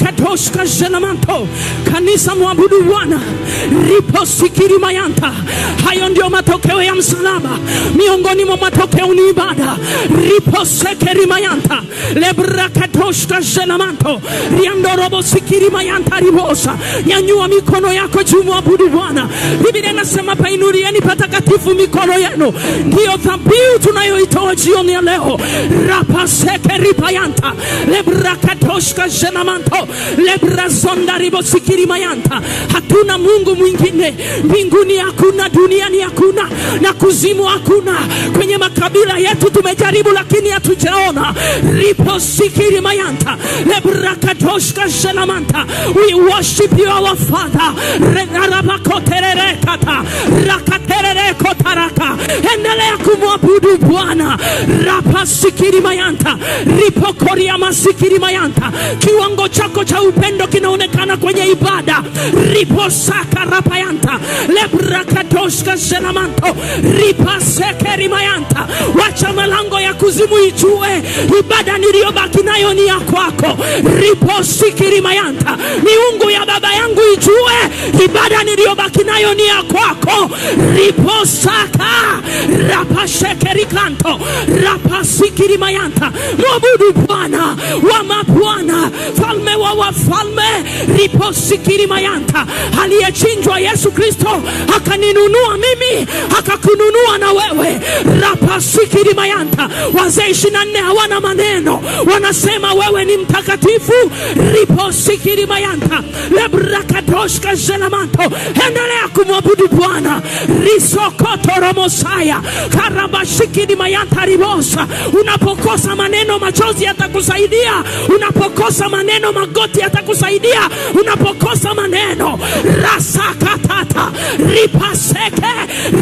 Katoshka Jelamanto. Kanisa mwabudu Bwana. Ripo sikiri mayanta. Hayo ndio matokeo ya msalaba. Miongoni mwa matokeo ni ibada. Ripo sekeri mayanta. Lebra Katoshka Jelamanto. Riandorobo sikiri mayanta ribosa. Nyanyua mikono yako juu mwabudu Bwana. Biblia inasema painurieni patakatifu mikono yenu. Ndio dhabihu tunayoitoa jioni ya leo. Rapa sekeri payanta. Lebra Katoshka Jelamanto. Lebra zonda ribo sikiri mayanta. Hatuna Mungu mwingine. Mbinguni hakuna, duniani hakuna, na kuzimu hakuna. Kwenye makabila yetu tumejaribu lakini hatujaona. Ripo sikiri mayanta. Lebra Katoshka Jelamanta. We worship you our Father. Renarabako tererekata. Rakaterereko taraka. Endelea kumwabudu Bwana. Rapa sikiri mayanta. Ripo koria masikiri mayanta. Kiwango chako cha upendo kinaonekana kwenye ibada. Ripo saka rapayanta. Lebra Katoshka Jelamanto. Ripa sekeri mayanta. Wacha malango ya kuzimu ijue ibada niliyobaki nayo ni ya kwako. Ripo sikiri mayanta. Miungu ya baba yangu ijue ibada niliyobaki nayo ni ya kwako. Ripo saka rapa sekeri kanto. Rapa sikiri mayanta. Mwabudu Bwana wa mabwana, falme wa wafalme. Ripo sikiri mayanta. Aliyechinjwa Yesu Kristo akaninunua mimi, akakununua na wewe. Rapa sikiri mayanta. Wazee 24 hawana maneno, wanasema wewe ni mtakatifu. Ripo sikiri mayanta. Lebra Katoshka Jelamanto. Endelea kumwabudu Bwana. Risokoto romosaya. Karabashikiri mayanta ribosa. Unapokosa maneno machozi yatakusaidia. Unapokosa maneno magoti yatakusaidia. Unapokosa maneno rasakatata. Ripaseke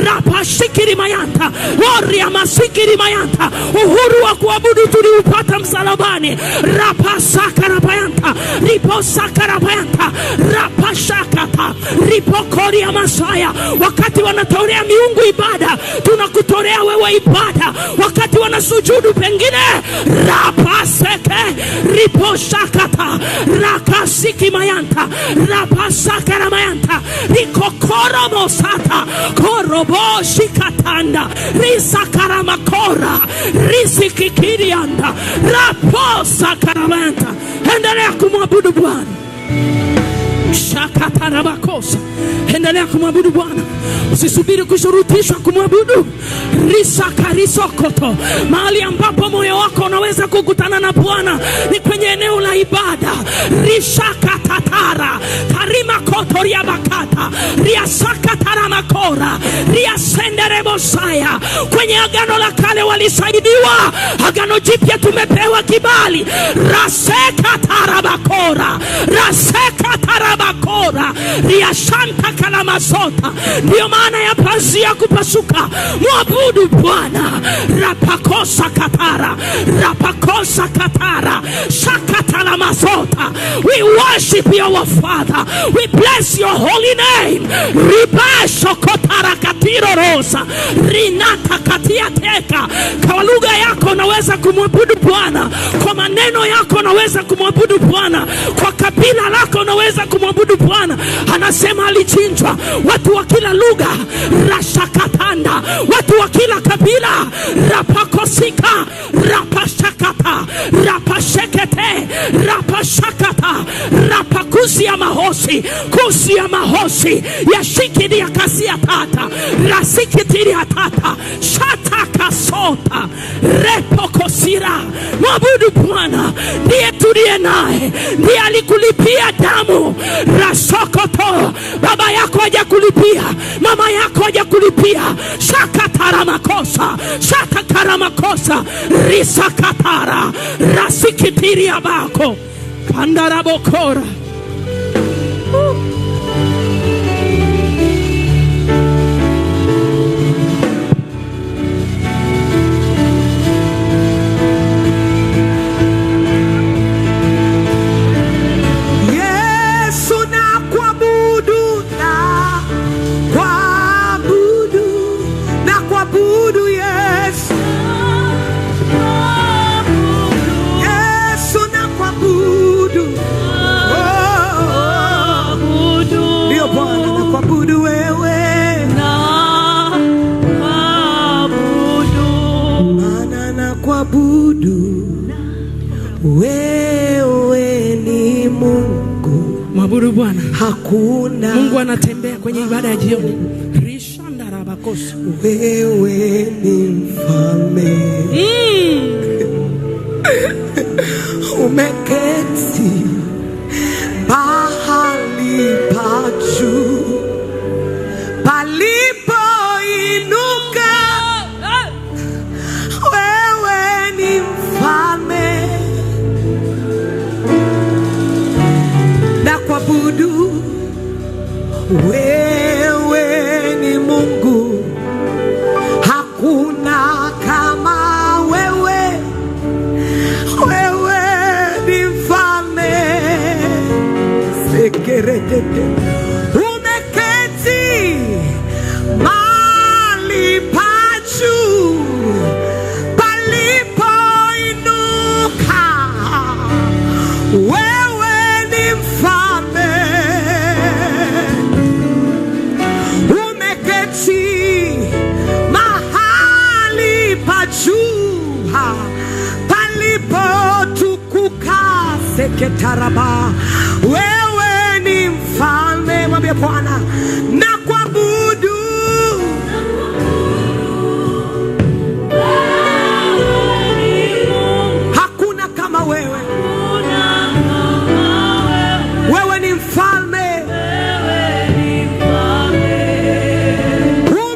rapashikiri mayanta. Oria masikiri mayanta. Uhuru wa kuabudu tuliupata msalabani. Rapasaka rapayanta. Riposaka rapayanta. Rapashakata. Ripokoria masaya. Wakati wanatolea miungu ibada, tunakutolea wewe ibada. Wakati wanasujudu pengine, rapaseke riposhakata. Rakasiki mayanta. Rapasaka ramayanta. Rikokoro mosata. Korobo shikatanda. Risakara makora. Risikikirianda. Raposaka ramayanta. Endelea kumwabudu Bwana. Shakatarabakosa. Endelea kumwabudu Bwana. Usisubiri kushurutishwa kumwabudu. Risakarisokoto. Mahali ambapo moyo wako unaweza kukutana na Bwana ni kwenye eneo la ibada. Rishakatatara. Karima kotoria bakata. Riasakatara makora. Riasenderebosaya. Kwenye agano la kale walisaidiwa. Agano jipya tumepewa kibali. Rasekatara bakora. Rasekatara bakora. Riashanta kalamasota. Ndio maana ya pazia kupasuka. Mwabudu Bwana. Rapakosa katara. Rapakosa katara. Shakatala masota. We worship your Father. We bless your holy name. Ribasho kotara katiro rosa. Rinata katia teka. Kwa lugha yako unaweza kumwabudu Bwana. Kwa maneno yako unaweza kumwabudu Bwana. Kwa kabila lako unaweza kumwabudu Bwana. Anasema alichinjwa. Watu wa kila lugha. Rashakatanda. Watu wa kila kabila. Rapakosika. Rapashakata. Rapashekete. Rapashakata. Rapakusi ya mahosi. Kusi ya mahosi. Yashikidi ya kasi ya tata. Rasikitiri ya tata. Shataka sota. Repokosira. Mwabudu Bwana. Ndiye tuliye naye. Ndiye alikulipia damu. Rasokoto. Baba yako haja kulipia. Mama yako haja kulipia. Shakatara makosa. Shatakara makosa. Risakatara. Rasikitiri ya bako. Kandarabokora. Yesu na kuabudu. Bwana. Hakuna. Mungu anatembea kwenye ibada ya jioni. Rishanda rabakosa. Wewe ni mfalme. Umeketi mahali pa juu palipo inuka. Wewe ni mfalme na kuabudu. Wewe ni Mungu, hakuna kama wewe. Wewe ni mfalme. Sekeretete. Umeketi mahali pa juu palipo inuka. Wewe ni mfalme. Umeketi mahali pa juu palipo tukuka. Seketaraba. Wewe ni mfalme. Mwambie Bwana na kuabudu. Hakuna kama wewe. Wewe ni mfalme.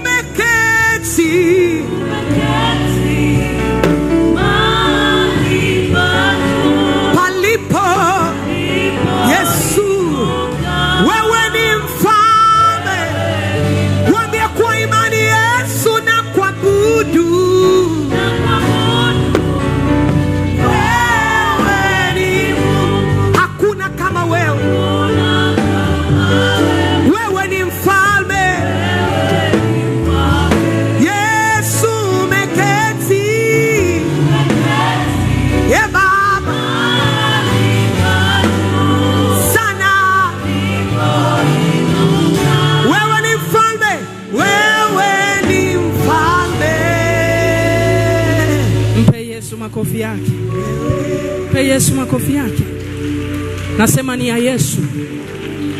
Umeketi palipo. Yesu, wewe ni mfalme. Mwambie kwa imani, Yesu na kuabudu. Wewe ni Mungu. Hakuna kama wewe. Wewe ni mfalme. Yesu umeketi. Ye Baba sana. Wewe ni mfalme. Wewe ni mfalme. Mpe Yesu makofi yake. Mpe Yesu makofi yake. Nasema ni ya Yesu.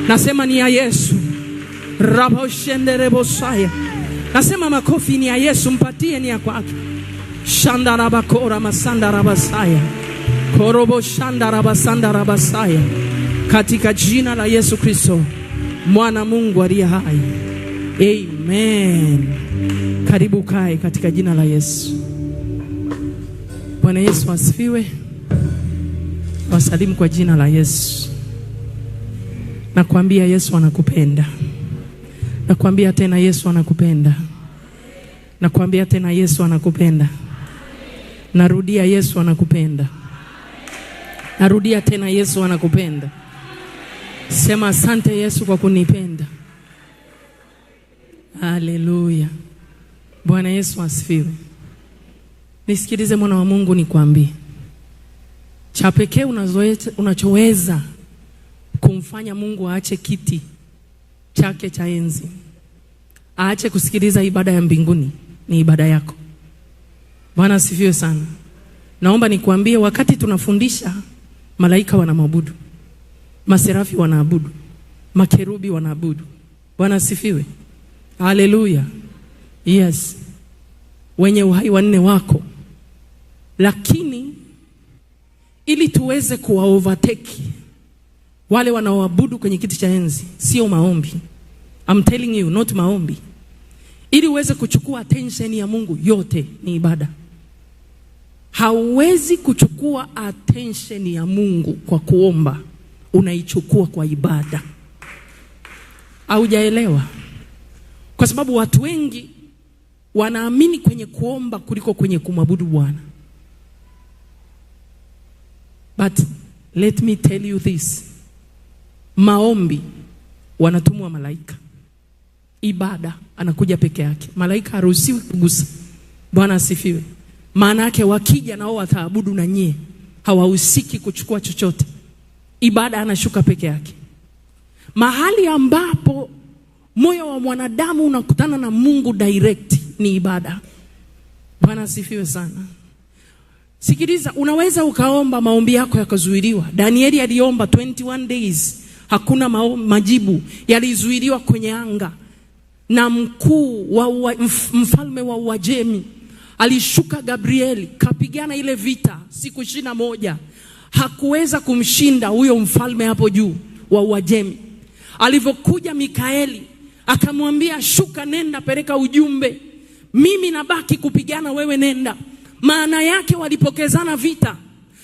Nasema ni ya Yesu. Raboshenderebosaya. Nasema makofi ni ya Yesu, mpatie ni ya kwake. Shandarabakora masandarabasaya. Korobo shandarabasaya. Katika jina la Yesu Kristo, mwana Mungu aliye hai. Amen. Karibu kae katika jina la Yesu. Bwana Yesu asifiwe. Wasalimu kwa jina la Yesu. Nakwambia Yesu anakupenda. Nakwambia tena Yesu anakupenda. Nakwambia tena Yesu anakupenda. Narudia Yesu anakupenda. Narudia tena Yesu anakupenda. Sema asante Yesu kwa kunipenda. Haleluya. Bwana Yesu asifiwe. Nisikilize mwana wa Mungu, nikwambie. Cha pekee unachoweza kumfanya Mungu aache kiti chake cha enzi, aache kusikiliza ibada ya mbinguni, ni ibada yako. Bwana asifiwe sana. Naomba nikwambie, wakati tunafundisha, malaika wanaabudu, maserafi wanaabudu, makerubi wanaabudu. Bwana asifiwe. Haleluya. Yes. Wenye uhai wanne wako. Lakini ili tuweze kuwa overtake wale wanaoabudu kwenye kiti cha enzi, sio maombi. I'm telling you, not maombi. Ili uweze kuchukua attention ya Mungu, yote ni ibada. Hauwezi kuchukua attention ya Mungu kwa kuomba, unaichukua kwa ibada. Haujaelewa? Kwa sababu watu wengi wanaamini kwenye kuomba kuliko kwenye kumwabudu Bwana. But let me tell you this. Maombi wanatumwa malaika. Ibada anakuja peke yake. Malaika haruhusiwi kugusa. Bwana asifiwe. Maana yake wakija nao wataabudu na nyie. Hawahusiki kuchukua chochote. Ibada anashuka peke yake. Mahali ambapo moyo wa mwanadamu unakutana na Mungu direct ni ibada. Bwana asifiwe sana. Sikiliza, unaweza ukaomba maombi yako yakazuiliwa. Danieli aliomba 21 days hakuna majibu, yalizuiliwa kwenye anga. Na mkuu wa mfalme wa Uajemi alishuka Gabrieli, kapigana ile vita siku 21. Hakuweza kumshinda huyo mfalme hapo juu wa Uajemi. Alivyokuja Mikaeli akamwambia, shuka, nenda, peleka ujumbe, mimi nabaki kupigana, wewe nenda. Maana yake walipokezana vita.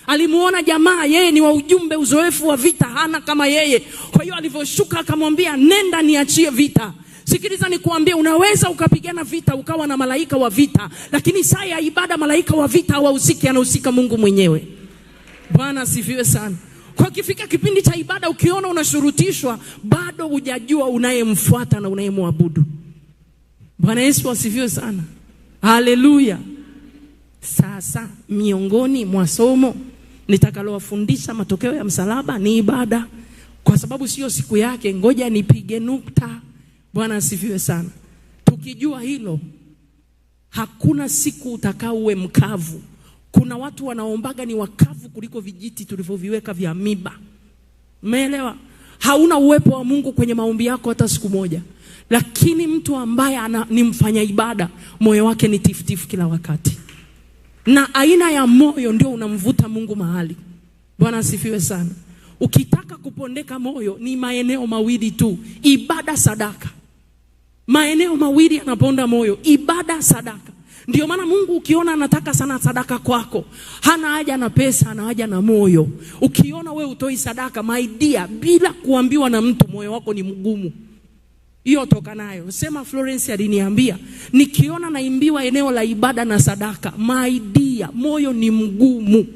Alimuona jamaa yeye ni wa ujumbe, uzoefu wa vita hana kama yeye. Kwa hiyo alivyoshuka akamwambia, nenda niachie vita. Sikiliza nikuambie, unaweza ukapigana vita ukawa na malaika wa vita, lakini saa ya ibada malaika wa vita hawahusiki, anahusika Mungu mwenyewe. Bwana asifiwe sana. Kwa kifika kipindi cha ibada ukiona unashurutishwa, bado hujajua unayemfuata na unayemwabudu. Bwana Yesu asifiwe sana. Haleluya. Sasa miongoni mwa somo nitakalowafundisha matokeo ya msalaba ni ibada. Kwa sababu sio siku yake, ngoja nipige nukta. Bwana asifiwe sana. Tukijua hilo, hakuna siku utakao uwe mkavu. Kuna watu wanaombaga ni wakavu kuliko vijiti tulivyoviweka vya miba. Umeelewa? Hauna uwepo wa Mungu kwenye maombi yako hata siku moja. Lakini mtu ambaye ni mfanya ibada, moyo wake ni tifutifu kila wakati. Na aina ya moyo ndio unamvuta Mungu mahali. Bwana asifiwe sana. Ukitaka kupondeka moyo ni maeneo mawili tu, ibada, sadaka. Maeneo mawili yanaponda moyo, ibada, sadaka. Ndio maana Mungu ukiona anataka sana sadaka kwako, hana haja na pesa, ana haja na moyo. Ukiona wewe utoi sadaka, my dear, bila kuambiwa na mtu, moyo wako ni mgumu. Hiyo toka nayo. Sema Florence aliniambia, nikiona naimbiwa eneo la ibada na sadaka, my dear, moyo ni mgumu.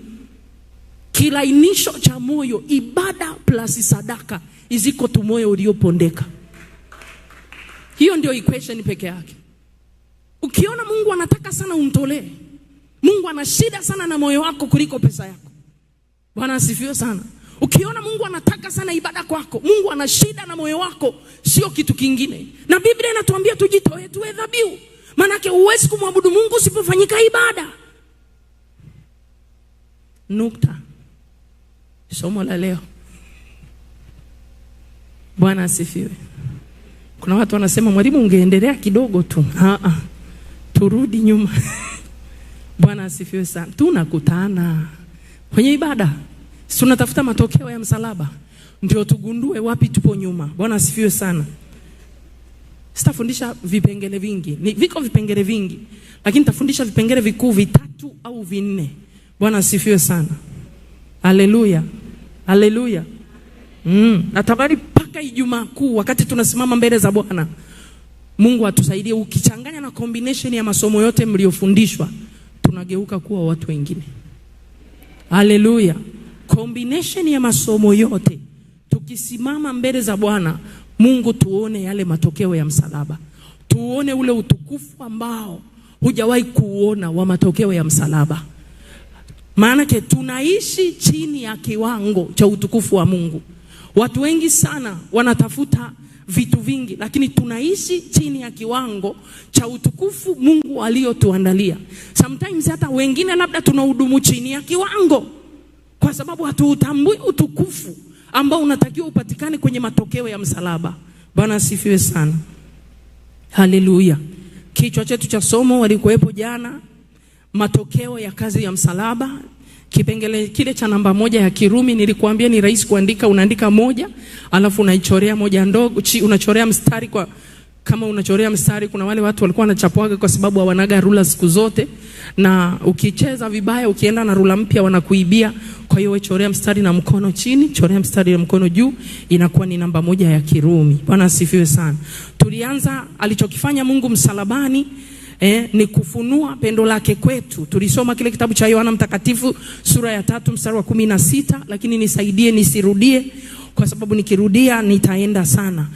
Kilainisho cha moyo, ibada plus sadaka, iziko tu moyo uliopondeka. Hiyo ndio equation peke yake. Ukiona Mungu anataka sana umtolee, Mungu ana shida sana na moyo wako kuliko pesa yako. Bwana asifiwe sana. Ukiona Mungu anataka sana ibada kwako, Mungu ana shida na moyo wako, sio kitu kingine. Na Biblia inatuambia tujitoe, tuwe dhabihu. Maana huwezi kumwabudu Mungu usipofanyika ibada. Nukta. Somo la leo. Bwana asifiwe. Kuna watu wanasema, mwalimu ungeendelea kidogo tu. Turudi nyuma. Bwana asifiwe sana. Tunakutana kwenye ibada, tunatafuta matokeo ya msalaba, ndio tugundue wapi tupo nyuma. Bwana asifiwe sana. Sitafundisha vipengele vingi. Viko vipengele vingi, lakini nitafundisha vipengele vikuu 3 au 4. Bwana asifiwe sana. Haleluya. Haleluya. Natamani paka Ijumaa Kuu wakati tunasimama mbele za Bwana, Mungu atusaidie. Ukichanganya na combination ya masomo yote mliofundishwa, tunageuka kuwa watu wengine. Haleluya. Combination ya masomo yote, tukisimama mbele za Bwana, Mungu tuone yale matokeo ya msalaba. Tuone ule utukufu ambao hujawahi kuona wa matokeo ya msalaba. Maana tunaishi chini ya kiwango cha utukufu wa Mungu. Watu wengi sana wanatafuta vitu vingi, lakini tunaishi chini ya kiwango cha utukufu Mungu aliotuandalia. Sometimes hata wengine labda tunahudumu chini ya kiwango, kwa sababu hatuutambui utukufu ambao unatakiwa upatikane kwenye matokeo ya msalaba. Bwana asifiwe sana. Haleluya. Kichwa chetu cha somo walikuwepo jana, matokeo ya kazi ya msalaba. Kipengele kile cha namba 1 ya Kirumi nilikuambia ni rahisi kuandika, unaandika 1, alafu unaichorea moja ndogo, unachorea mstari kwa kama unachorea mstari. Kuna wale watu walikuwa wanachapwaga kwa sababu hawanaga rula siku zote, na ukicheza vibaya ukienda na rula mpya wanakuibia. Kwa hiyo wewe chorea mstari na mkono chini, chorea mstari na mkono juu, inakuwa ni namba 1 ya Kirumi. Bwana asifiwe sana. Tulianza alichokifanya Mungu msalabani, ni kufunua pendo lake kwetu. Tulisoma kile kitabu cha Yohana Mtakatifu sura ya 3 mstari wa 16, lakini nisaidie nisirudie, kwa sababu nikirudia nitaenda sana.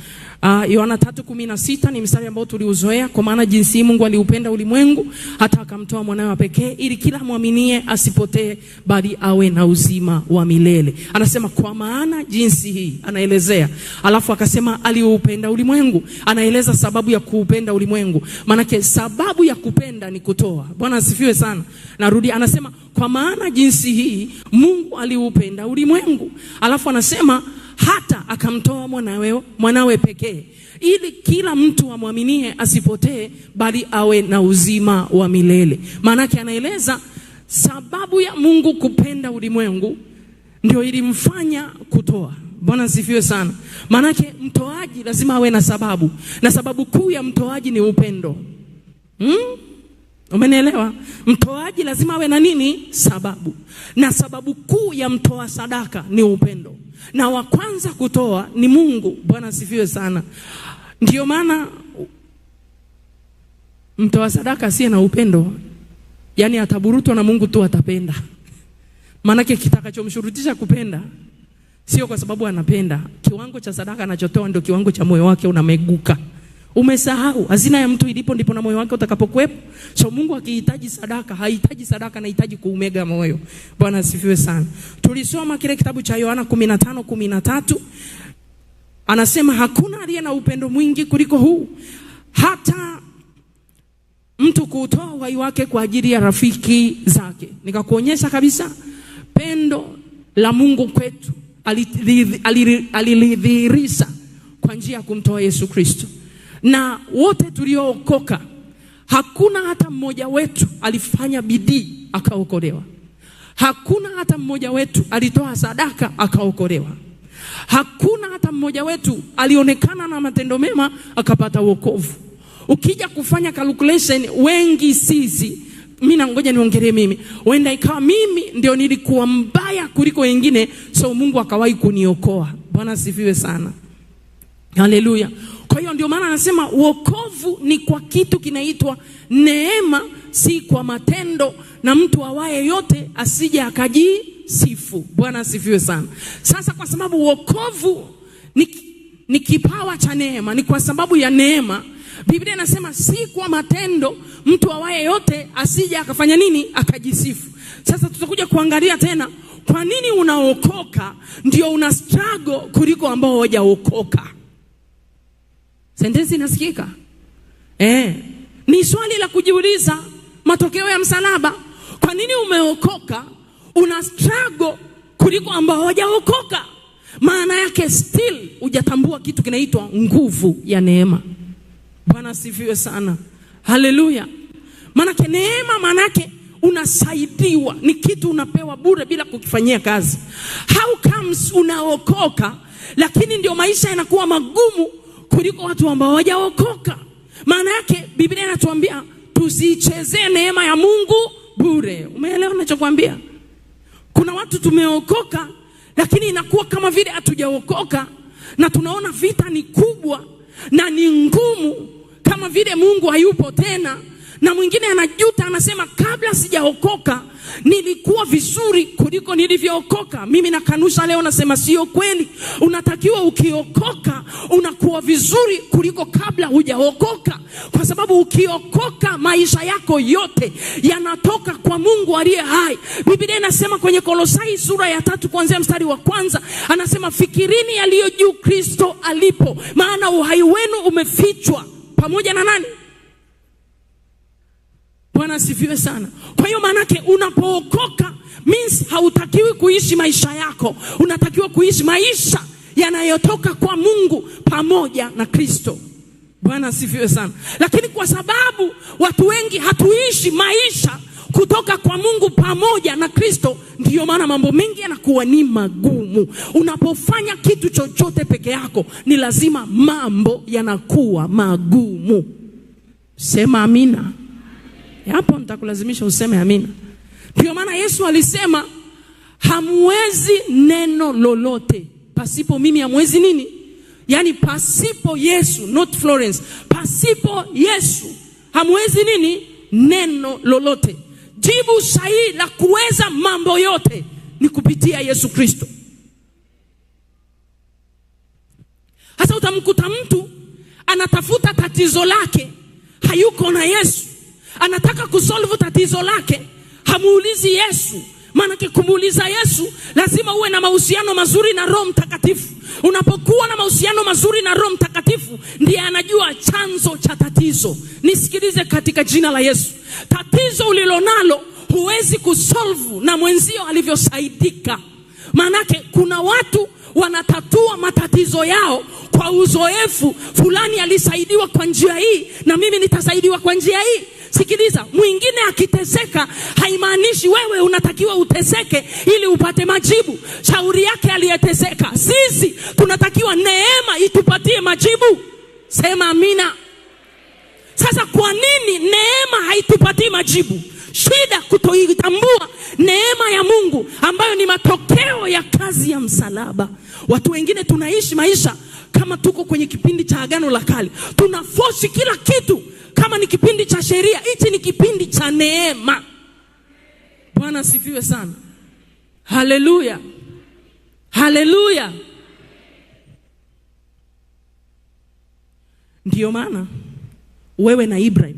Yohana 3:16 ni mstari ambao tuliuzoea, kwa maana jinsi Mungu aliupenda ulimwengu hata akamtoa mwanawe pekee, ili kila muaminie asipotee bali awe na uzima wa milele. Anasema kwa maana jinsi hii, anaelezea. Alafu akasema aliupenda ulimwengu, anaeleza sababu ya kuupenda ulimwengu. Maana sababu ya kupenda ni kutoa. Bwana asifiwe sana. Narudi, anasema kwa maana jinsi hii Mungu aliupenda ulimwengu. Alafu anasema hata akamtoa mwanawe pekee, ili kila mtu amwaminie asipotee, bali awe na uzima wa milele. Maana yake anaeleza sababu ya Mungu kupenda ulimwengu ndio ilimfanya kutoa. Bwana asifiwe sana. Maana yake mtoaji lazima awe na sababu, na sababu kuu ya mtoaji ni upendo. Umenielewa? Mtoaji lazima awe na nini? Sababu. Na sababu kuu ya mtoa sadaka ni upendo. Na wa kwanza kutoa ni Mungu. Bwana asifiwe sana. Ndio maana mtoa sadaka asiye na upendo, yani ataburutwa na Mungu tu atapenda. Maana yake kitakachomshurutisha kupenda sio kwa sababu anapenda. Kiwango cha sadaka anachotoa ndio kiwango cha moyo wake unameguka. Umesahau hazina ya mtu ilipo ndipo na moyo wake utakapokuwepo. So Mungu akihitaji sadaka, hahitaji sadaka, anahitaji kuumega moyo. Bwana asifiwe sana. Tulisoma kile kitabu cha Yohana 15:13. Anasema hakuna aliye na upendo mwingi kuliko huu, hata mtu kutoa uhai wake kwa ajili ya rafiki zake. Nikakuonyesha kabisa pendo la Mungu kwetu alilidhihirisha kwa njia ya kumtoa Yesu Kristo. Na wote tuliookoka, hakuna hata mmoja wetu alifanya bidii akaokolewa. Hakuna hata mmoja wetu alitoa sadaka akaokolewa. Hakuna hata mmoja wetu alionekana na matendo mema akapata wokovu. Ukija kufanya calculation, wengi sisi, mimi na ngoja niongelee mimi, wenda ikawa mimi ndio nilikuwa mbaya kuliko wengine, so Mungu akawahi kuniokoa. Bwana asifiwe sana. Haleluya. Kwa hiyo ndio maana anasema wokovu ni kwa kitu kinaitwa neema, si kwa matendo, na mtu awaye yote asije akajisifu. Bwana asifiwe sana. Sasa kwa sababu wokovu ni kipawa cha neema, ni kwa sababu ya neema, Biblia inasema si kwa matendo, mtu awaye yote asije akafanya nini? Akajisifu. Sasa tutakuja kuangalia tena kwa nini unaokoka ndio una struggle kuliko ambao hawajaokoka. Sentensi inasikika? Ni swali la kujiuliza, matokeo ya msalaba. Kwa nini umeokoka una struggle kuliko ambao hawajaokoka? Maana yake still hujatambua kitu kinaitwa nguvu ya neema. Bwana asifiwe sana. Haleluya. Maana yake neema, maana yake unasaidiwa, ni kitu unapewa bure bila kukifanyia kazi. How comes unaokoka lakini ndio maisha yanakuwa magumu kuliko watu ambao hawajaokoka? Maana yake Biblia inatuambia tusichezee neema ya Mungu bure. Umeelewa ninachokuambia? Kuna watu tumeokoka lakini inakuwa kama vile hatujaokoka, na tunaona vita ni kubwa na ni ngumu, kama vile Mungu hayupo tena. Na mwingine anajuta, anasema kabla sijaokoka nilikuwa vizuri kuliko nilivyookoka. Mimi nakanusha leo, nasema sio kweli. Unatakiwa ukiokoka unakuwa vizuri kuliko kabla hujaokoka, kwa sababu ukiokoka maisha yako yote yanatoka kwa Mungu aliye hai. Biblia inasema kwenye Kolosai sura ya 3 kuanzia mstari wa 1, anasema fikirini yaliyo juu Kristo alipo, maana uhai wenu umefichwa pamoja na nani? Bwana asifiwe sana. Kwa hiyo manake unapookoka means hautakiwi kuishi maisha yako, unatakiwa kuishi maisha yanayotoka kwa Mungu pamoja na Kristo. Bwana asifiwe sana. Lakini kwa sababu watu wengi hatuishi maisha kutoka kwa Mungu pamoja na Kristo, ndiyo maana mambo mengi yanakuwa ni magumu. Unapofanya kitu chochote peke yako, ni lazima mambo yanakuwa magumu. Sema amina. Hapo nitakulazimisha useme amina. Ndio maana Yesu alisema hamwezi neno lolote pasipo mimi. Hamwezi nini? Yani pasipo Yesu, not Florence. Pasipo Yesu hamwezi nini? Neno lolote. Jibu sahihi la kuweza mambo yote ni kupitia Yesu Kristo. Hasa utamkuta mtu anatafuta tatizo lake, hayuko na Yesu. Anataka kusolve tatizo lake, hamuulizi Yesu. Maana kumuuliza Yesu lazima uwe na mahusiano mazuri na Roho Mtakatifu. Unapokuwa na mahusiano mazuri na Roho Mtakatifu, ndiye anajua chanzo cha tatizo. Nisikilize katika jina la Yesu. Tatizo ulilonalo huwezi kusolve na mwenzio alivyosaidika. Maana kuna watu wanatatua matatizo mawazo yao kwa uzoefu fulani, alisaidiwa kwa njia hii na mimi nitasaidiwa kwa njia hii. Sikiliza, mwingine akiteseka haimaanishi wewe unatakiwa uteseke ili upate majibu. Shauri yake aliyeteseka. Sisi tunatakiwa neema itupatie majibu. Sema amina. Sasa kwa nini neema haitupatii majibu? Shida kutoitambua neema ya Mungu ambayo ni matokeo ya kazi ya msalaba. Watu wengine tunaishi maisha kama tuko kwenye kipindi cha Agano la Kale. Tunaforce kila kitu kama ni kipindi cha sheria. Hichi ni kipindi cha neema. Bwana asifiwe sana. Haleluya. Haleluya. Ndiyo maana wewe na Ibrahim,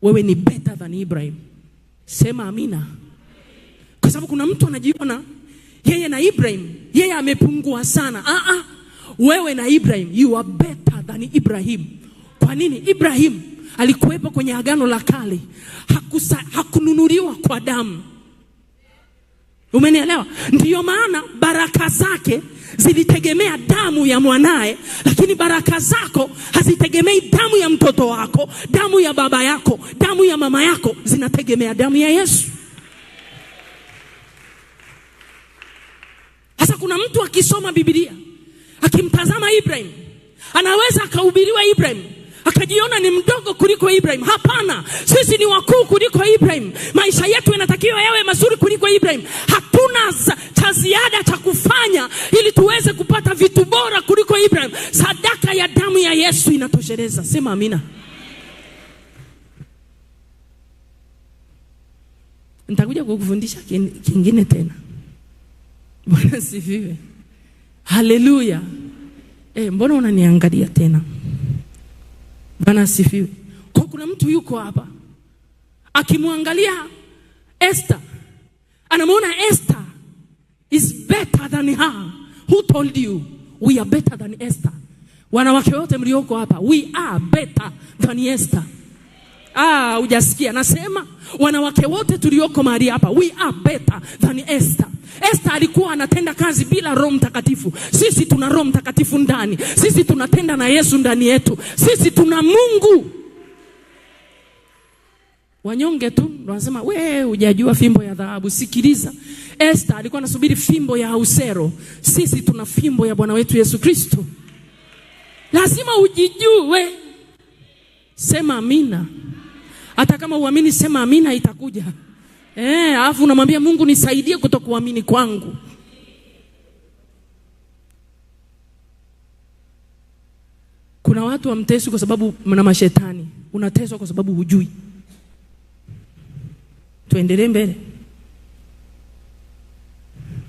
wewe ni better than Ibrahim. Sema amina. Kwa sababu kuna mtu anajiona yeye na Ibrahim, yeye amepungua sana. Wewe na Ibrahim, you are better than Ibrahim. Kwa nini? Ibrahim alikuwepo kwenye Agano la Kale. Hakununuliwa kwa damu. Umenielewa? Ndiyo maana baraka zake zilitegemea damu ya mwanae, lakini baraka zako hazitegemei damu ya mtoto wako, damu ya baba yako, damu ya mama yako, zinategemea damu ya Yesu. Sasa kuna mtu akisoma Biblia, akimtazama Ibrahim, anaweza akahubiriwa Ibrahim, akajiona ni mdogo kuliko Ibrahim. Hapana, sisi ni wakuu kuliko Ibrahim. Maisha yetu yanatakiwa yawe mazuri kuliko Ibrahim. Hatuna cha ziada cha kufanya ili tuweze kupata vitu bora kuliko Ibrahim. Sadaka ya damu ya Yesu inatosheleza. Sema amina. Nitakuja kukufundisha kingine tena. Bwana sifiwe. Haleluya. Mbona unaniangalia tena? Bwana asifiwe. Kwa kuna mtu yuko hapa akimwangalia Esther, anamuona Esther is better than her. Who told you we are better than Esther? Wanawake wote mlioko hapa, we are better than Esther. Hujasikia? Nasema wanawake wote tulioko mahali hapa, we are better than Esther. Esther alikuwa anatenda kazi bila Roho Mtakatifu. Sisi tuna Roho Mtakatifu ndani. Sisi tunatenda na Yesu ndani yetu. Sisi tuna Mungu. Wanyonge tu wanasema wewe hujajua fimbo ya dhahabu. Sikiliza, Esther alikuwa anasubiri fimbo ya Ahasuero. Sisi tuna fimbo ya Bwana wetu Yesu Kristo. Lazima ujijue. Sema amina. Hata kama uamini, sema amina, itakuja. Alafu unamwambia Mungu nisaidie kutokuamini kwangu. Kuna watu wamteswa kwa sababu mna mashetani. Unateswa kwa sababu hujui. Tuendelee mbele.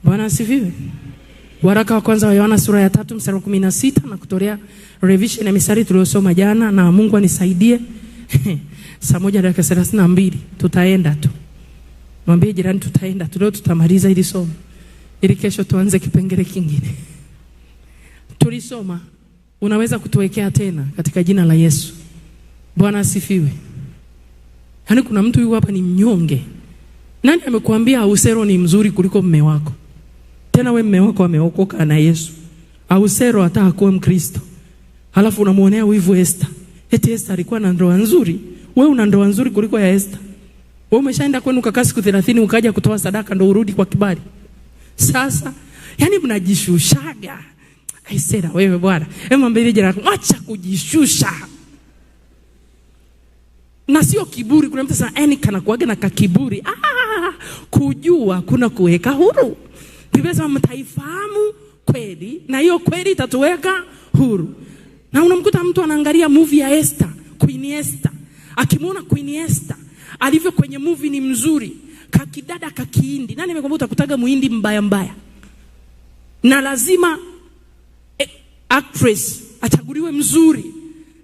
Bwana asifiwe. Waraka wa kwanza wa Yohana sura ya 3 mstari wa 16 na kutolea revision ya misari tuliyosoma jana, na Mungu anisaidie. Saa 1:32 tutaenda tu. Mwambie jirani tutaenda tu, leo tutamaliza hili somo ili kesho tuanze kipengele kingine. Tulisoma, unaweza kutuwekea tena katika jina la Yesu. Bwana asifiwe. Yaani kuna mtu yuko hapa ni mnyonge. Nani amekuambia Ahasuero ni mzuri kuliko mume wako? Tena wewe mume wako ameokoka na Yesu. Ahasuero hata hakuwa Mkristo. Halafu unamuonea wivu Esther. Eti Esther alikuwa na ndoa nzuri. Wewe una ndoa nzuri kuliko ya Esther. Wewe umeshaenda kwenu ukakaa siku 30 ukaja kutoa sadaka ndo urudi kwa kibali. Sasa yani mnajishushaga. Aisera wewe bwana. Mwambie jirani, acha kujishusha. Na sio kiburi. Kuna mtu sana kana kuaga na kakiburi. Kujua kuna kuweka huru. Biblia inasema mtaifahamu kweli na hiyo kweli itatuweka huru. Na unamkuta mtu anaangalia movie ya Esther, Queen Esther. Akimwona Queen Esther alivyo kwenye movie ni mzuri, kakidada kakiindi. Nani amekwambia utakutaga muhindi mbaya mbaya? Na lazima actress achaguliwe mzuri.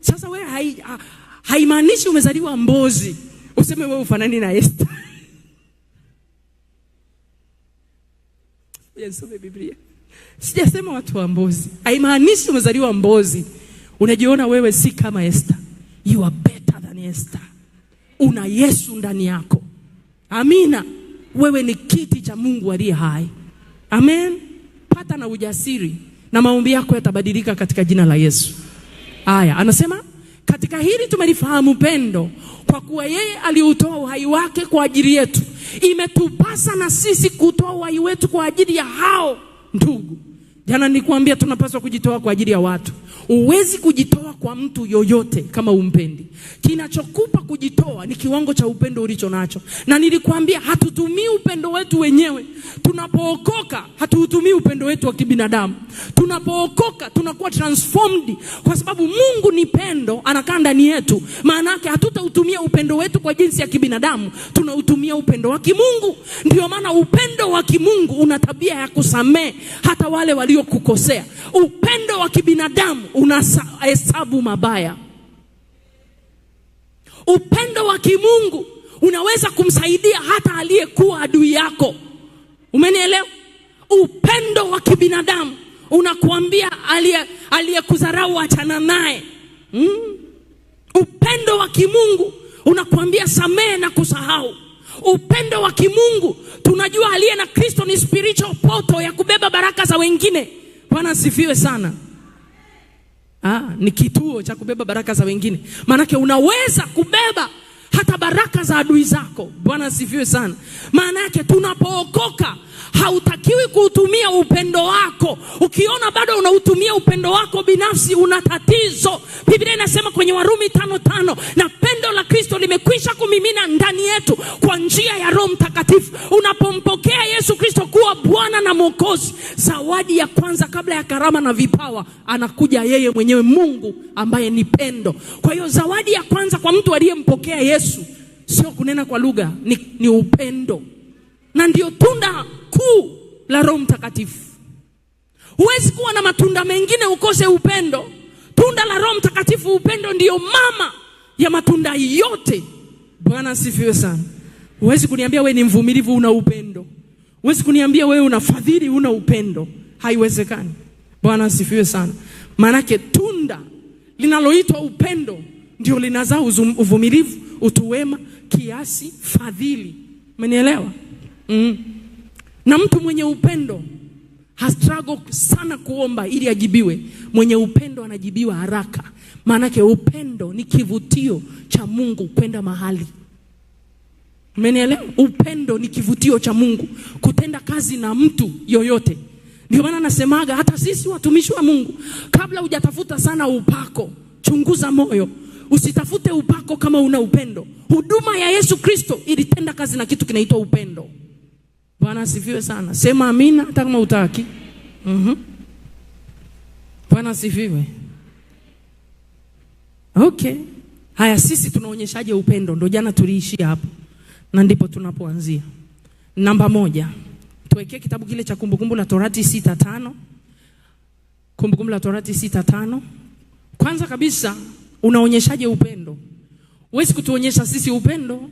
Sasa wewe haimaanishi umezaliwa Mbozi useme wewe ufanani na Esther. Yesome Biblia. Sijasema watu wa Mbozi. Haimaanishi umezaliwa Mbozi unajiona wewe si kama Esther. You are better than Esther. Una Yesu ndani yako. Amina. Wewe ni kiti cha Mungu aliye hai. Amen. Pata na ujasiri na maombi yako yatabadilika katika jina la Yesu. Haya, anasema katika hili tumelifahamu pendo, kwa kuwa yeye aliutoa uhai wake kwa ajili yetu. Imetupasa na sisi kutoa uhai wetu kwa ajili ya hao ndugu. Jana nilikwambia tunapaswa kujitoa kwa ajili ya watu. Uwezi kujitoa kwa mtu yoyote kama umpendi. Kinachokupa kujitoa ni kiwango cha upendo ulicho nacho. Na nilikwambia hatutumii upendo wetu wenyewe. Tunapookoka hatutumii upendo wetu wa kibinadamu. Tunapookoka tunakuwa transformed kwa sababu Mungu ni pendo, anakaa ndani yetu. Maana yake hatutautumia upendo wetu kwa jinsi ya kibinadamu, tunautumia upendo wa kimungu. Ndio maana upendo wa kimungu una tabia ya kusamehe hata wale waliokukosea. Upendo wa kibinadamu unahesabu mabaya. Upendo wa kimungu unaweza kumsaidia hata aliyekuwa adui yako. Umenielewa? Upendo wa kibinadamu unakuambia aliyekudharau achana naye. Upendo wa kimungu unakuambia samehe na kusahau. Upendo wa kimungu tunajua aliye na Kristo ni spiritual portal ya kubeba baraka za wengine. Bwana asifiwe sana. Ni kituo cha kubeba baraka za wengine. Maanake unaweza kubeba hata baraka za adui zako. Bwana asifiwe sana. Maanake tunapookoka hautakiwi kuutumia upendo wako. Ukiona bado unautumia upendo wako binafsi, una tatizo. Biblia inasema kwenye Warumi 5:5, na pendo la Kristo limekwisha kumimina ndani yetu kwa njia ya Roho Mtakatifu. Unapompokea Yesu Kristo kuwa Bwana na Mwokozi, zawadi ya kwanza kabla ya karama na vipawa, anakuja yeye mwenyewe, Mungu ambaye ni pendo. Kwa hiyo zawadi ya kwanza kwa mtu aliyempokea Yesu sio kunena kwa lugha, ni upendo. Na ndio tunda kuu la Roho Mtakatifu. Huwezi kuwa na matunda mengine ukose upendo. Tunda la Roho Mtakatifu, upendo, ndio mama ya matunda yote. Bwana asifiwe sana. Huwezi kuniambia wewe ni mvumilivu una upendo. Huwezi kuniambia wewe unafadhili una upendo. Haiwezekani. Bwana asifiwe sana. Maanake tunda linaloitwa upendo ndio linazaa uvumilivu, utu wema, kiasi, fadhili. Umenielewa? Na mtu mwenye upendo hastruggle sana kuomba ili ajibiwe. Mwenye upendo anajibiwa haraka. Maanake upendo ni kivutio cha Mungu kwenda mahali. Umenielewa? Upendo ni kivutio cha Mungu kutenda kazi na mtu yoyote. Ndio maana nasemaga hata sisi watumishi wa Mungu, kabla hujatafuta sana upako, chunguza moyo. Usitafute upako kama una upendo. Huduma ya Yesu Kristo ilitenda kazi na kitu kinaitwa upendo. Bwana asifiwe sana. Sema amina hata kama hutaki. Bwana asifiwe. Okay. Haya, sisi tunaonyeshaje upendo? Ndio jana tuliishia hapo. Na ndipo tunapoanzia. Namba 1. Tuwekee kitabu kile cha Kumbukumbu la Torati 6:5. Kumbukumbu la Torati 6:5. Kwanza kabisa unaonyeshaje upendo? Huwezi kutuonyesha sisi upendo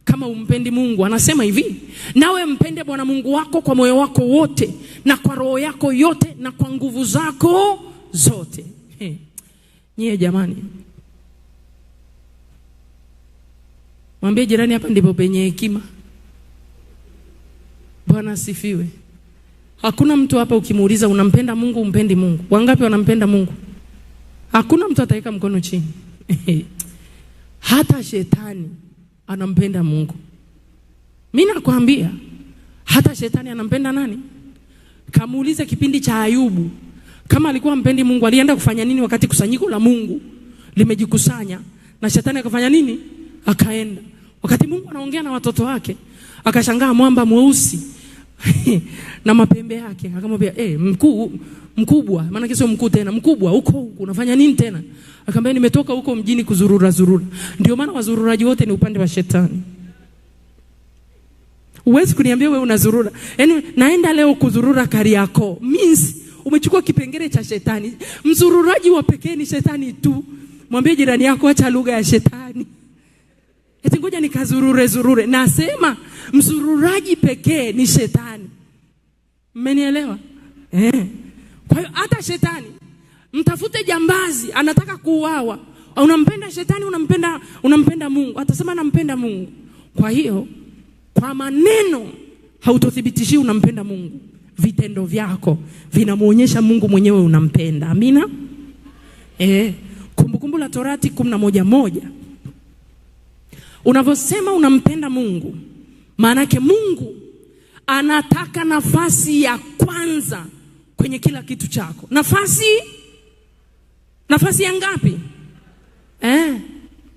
kama umpendi Mungu. Anasema hivi, nawe mpende Bwana Mungu wako kwa moyo wako wote, na kwa roho yako yote, na kwa nguvu zako zote. Nyie jamani, mwambie jirani, hapa ndipo penye hekima. Bwana asifiwe. Hakuna mtu hapa ukimuuliza unampenda Mungu, umpendi Mungu. Wangapi wanampenda Mungu? Hakuna mtu ataweka mkono chini. Hata shetani anampenda Mungu. Mimi nakwambia hata shetani anampenda nani? Kamuulize kipindi cha Ayubu. Kama alikuwa mpendi Mungu, alienda kufanya nini wakati kusanyiko la Mungu limejikusanya? Na shetani akafanya nini? Akaenda. Wakati Mungu anaongea na watoto wake, akashangaa mwamba mweusi na mapembe yake. Akamwambia, mkubwa, maana kesho mkuu tena, mkubwa huko unafanya nini tena? Akamwambia, nimetoka huko mjini kuzurura. Ndio maana wazururaji wote ni upande wa shetani. Huwezi kuniambia wewe unazurura. Yaani naenda leo kuzurura Kariakoo. Means umechukua kipengele cha shetani. Mzururaji wa pekee ni shetani tu. Mwambie jirani yako acha lugha ya shetani. Eti ngoja nikazurure. Nasema mzururaji pekee ni shetani. Mmenielewa? Kwa hiyo hata shetani, mtafute jambazi anataka kuuawa, unampenda shetani, unampenda Mungu, atasema nampenda Mungu. Kwa hiyo kwa maneno hautothibitishi unampenda Mungu. vitendo vyako vinamuonyesha Mungu mwenyewe unampenda. Amina. Kumbukumbu la Torati 11:1. Unavyosema unampenda Mungu, maana yake Mungu anataka nafasi ya kwanza kwenye kila kitu chako. Nafasi ya ngapi?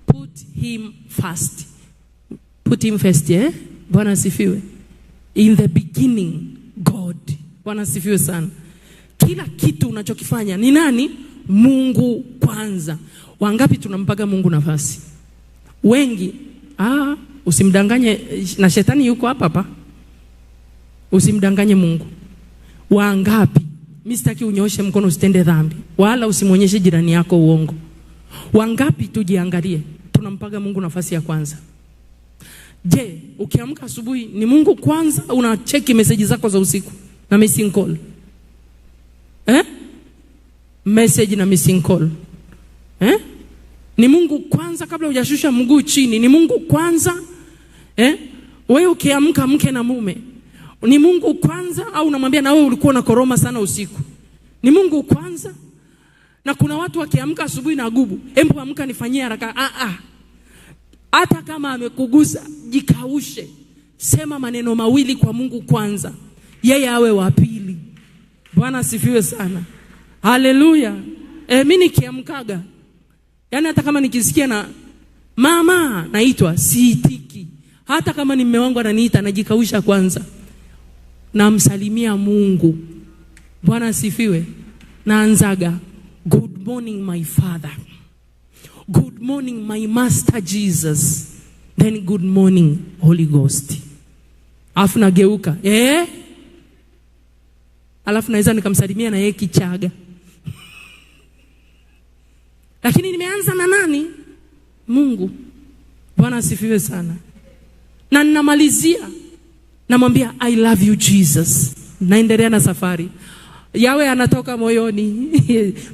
Put him first. Put him first, Bwana asifiwe. In the beginning, God. Bwana asifiwe sana. Kila kitu unachokifanya ni nani? Mungu kwanza. Wangapi tunampaga Mungu nafasi? Wengi. Usimdanganye, na shetani yuko hapa. Usimdanganye Mungu. Wangapi? Mimi sitaki unyooshe mkono usitende dhambi, wala usimuonyeshe jirani yako uongo. Wangapi tujiangalie tunampaga Mungu nafasi ya kwanza? Je, ukiamka asubuhi ni Mungu kwanza au unacheki message zako za usiku na missing call? Message na missing call. Ni Mungu kwanza kabla hujashusha mguu chini? Ni Mungu kwanza? Wewe ukiamka mke na mume, ni Mungu kwanza au unamwambia na wewe ulikuwa unakoroma sana usiku? Ni Mungu kwanza? Na kuna watu wakiamka asubuhi na gubu, hebu amka nifanyie haraka. Hata kama amekugusa, jikaushe. Sema maneno mawili kwa Mungu kwanza, yeye awe wa pili. Bwana asifiwe sana. Haleluya. Mimi nikiamkaga, yani hata kama nikisikia na mama naitwa, siitiki. Hata kama ni mume wangu ananiita, najikausha kwanza. Namsalimia Mungu. Bwana asifiwe. Naanzaga, good morning my Father. Good morning my Master Jesus. Then good morning Holy Ghost. Alafu nageuka. Alafu naweza nikamsalimia na yeye Kichaga. Lakini nimeanza na nani? Mungu. Bwana asifiwe sana. Na ninamalizia, namwambia I love you Jesus. Naendelea na safari. Yawe anatoka moyoni.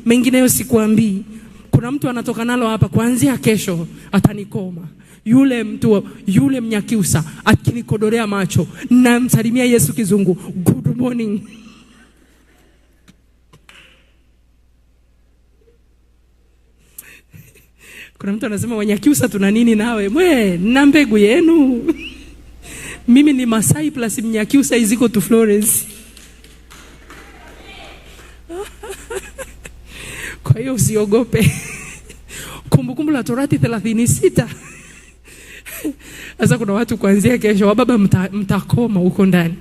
Mengineyo sikuambii. Kuna mtu anatoka nalo hapa, kuanzia kesho atanikoma. Yule mtu, yule Mnyakyusa akinikodolea macho, namsalimia Yesu Kizungu, good morning. Kuna mtu anasema Wanyakyusa tuna nini nawe? Na mbegu yenu. Mimi ni Masai plus Mnyakyusa iziko to Florence. Kwa hiyo usiogope. Kumbukumbu la Torati 36. Sasa kuna watu kuanzia kesho, wababa mtakoma huko ndani.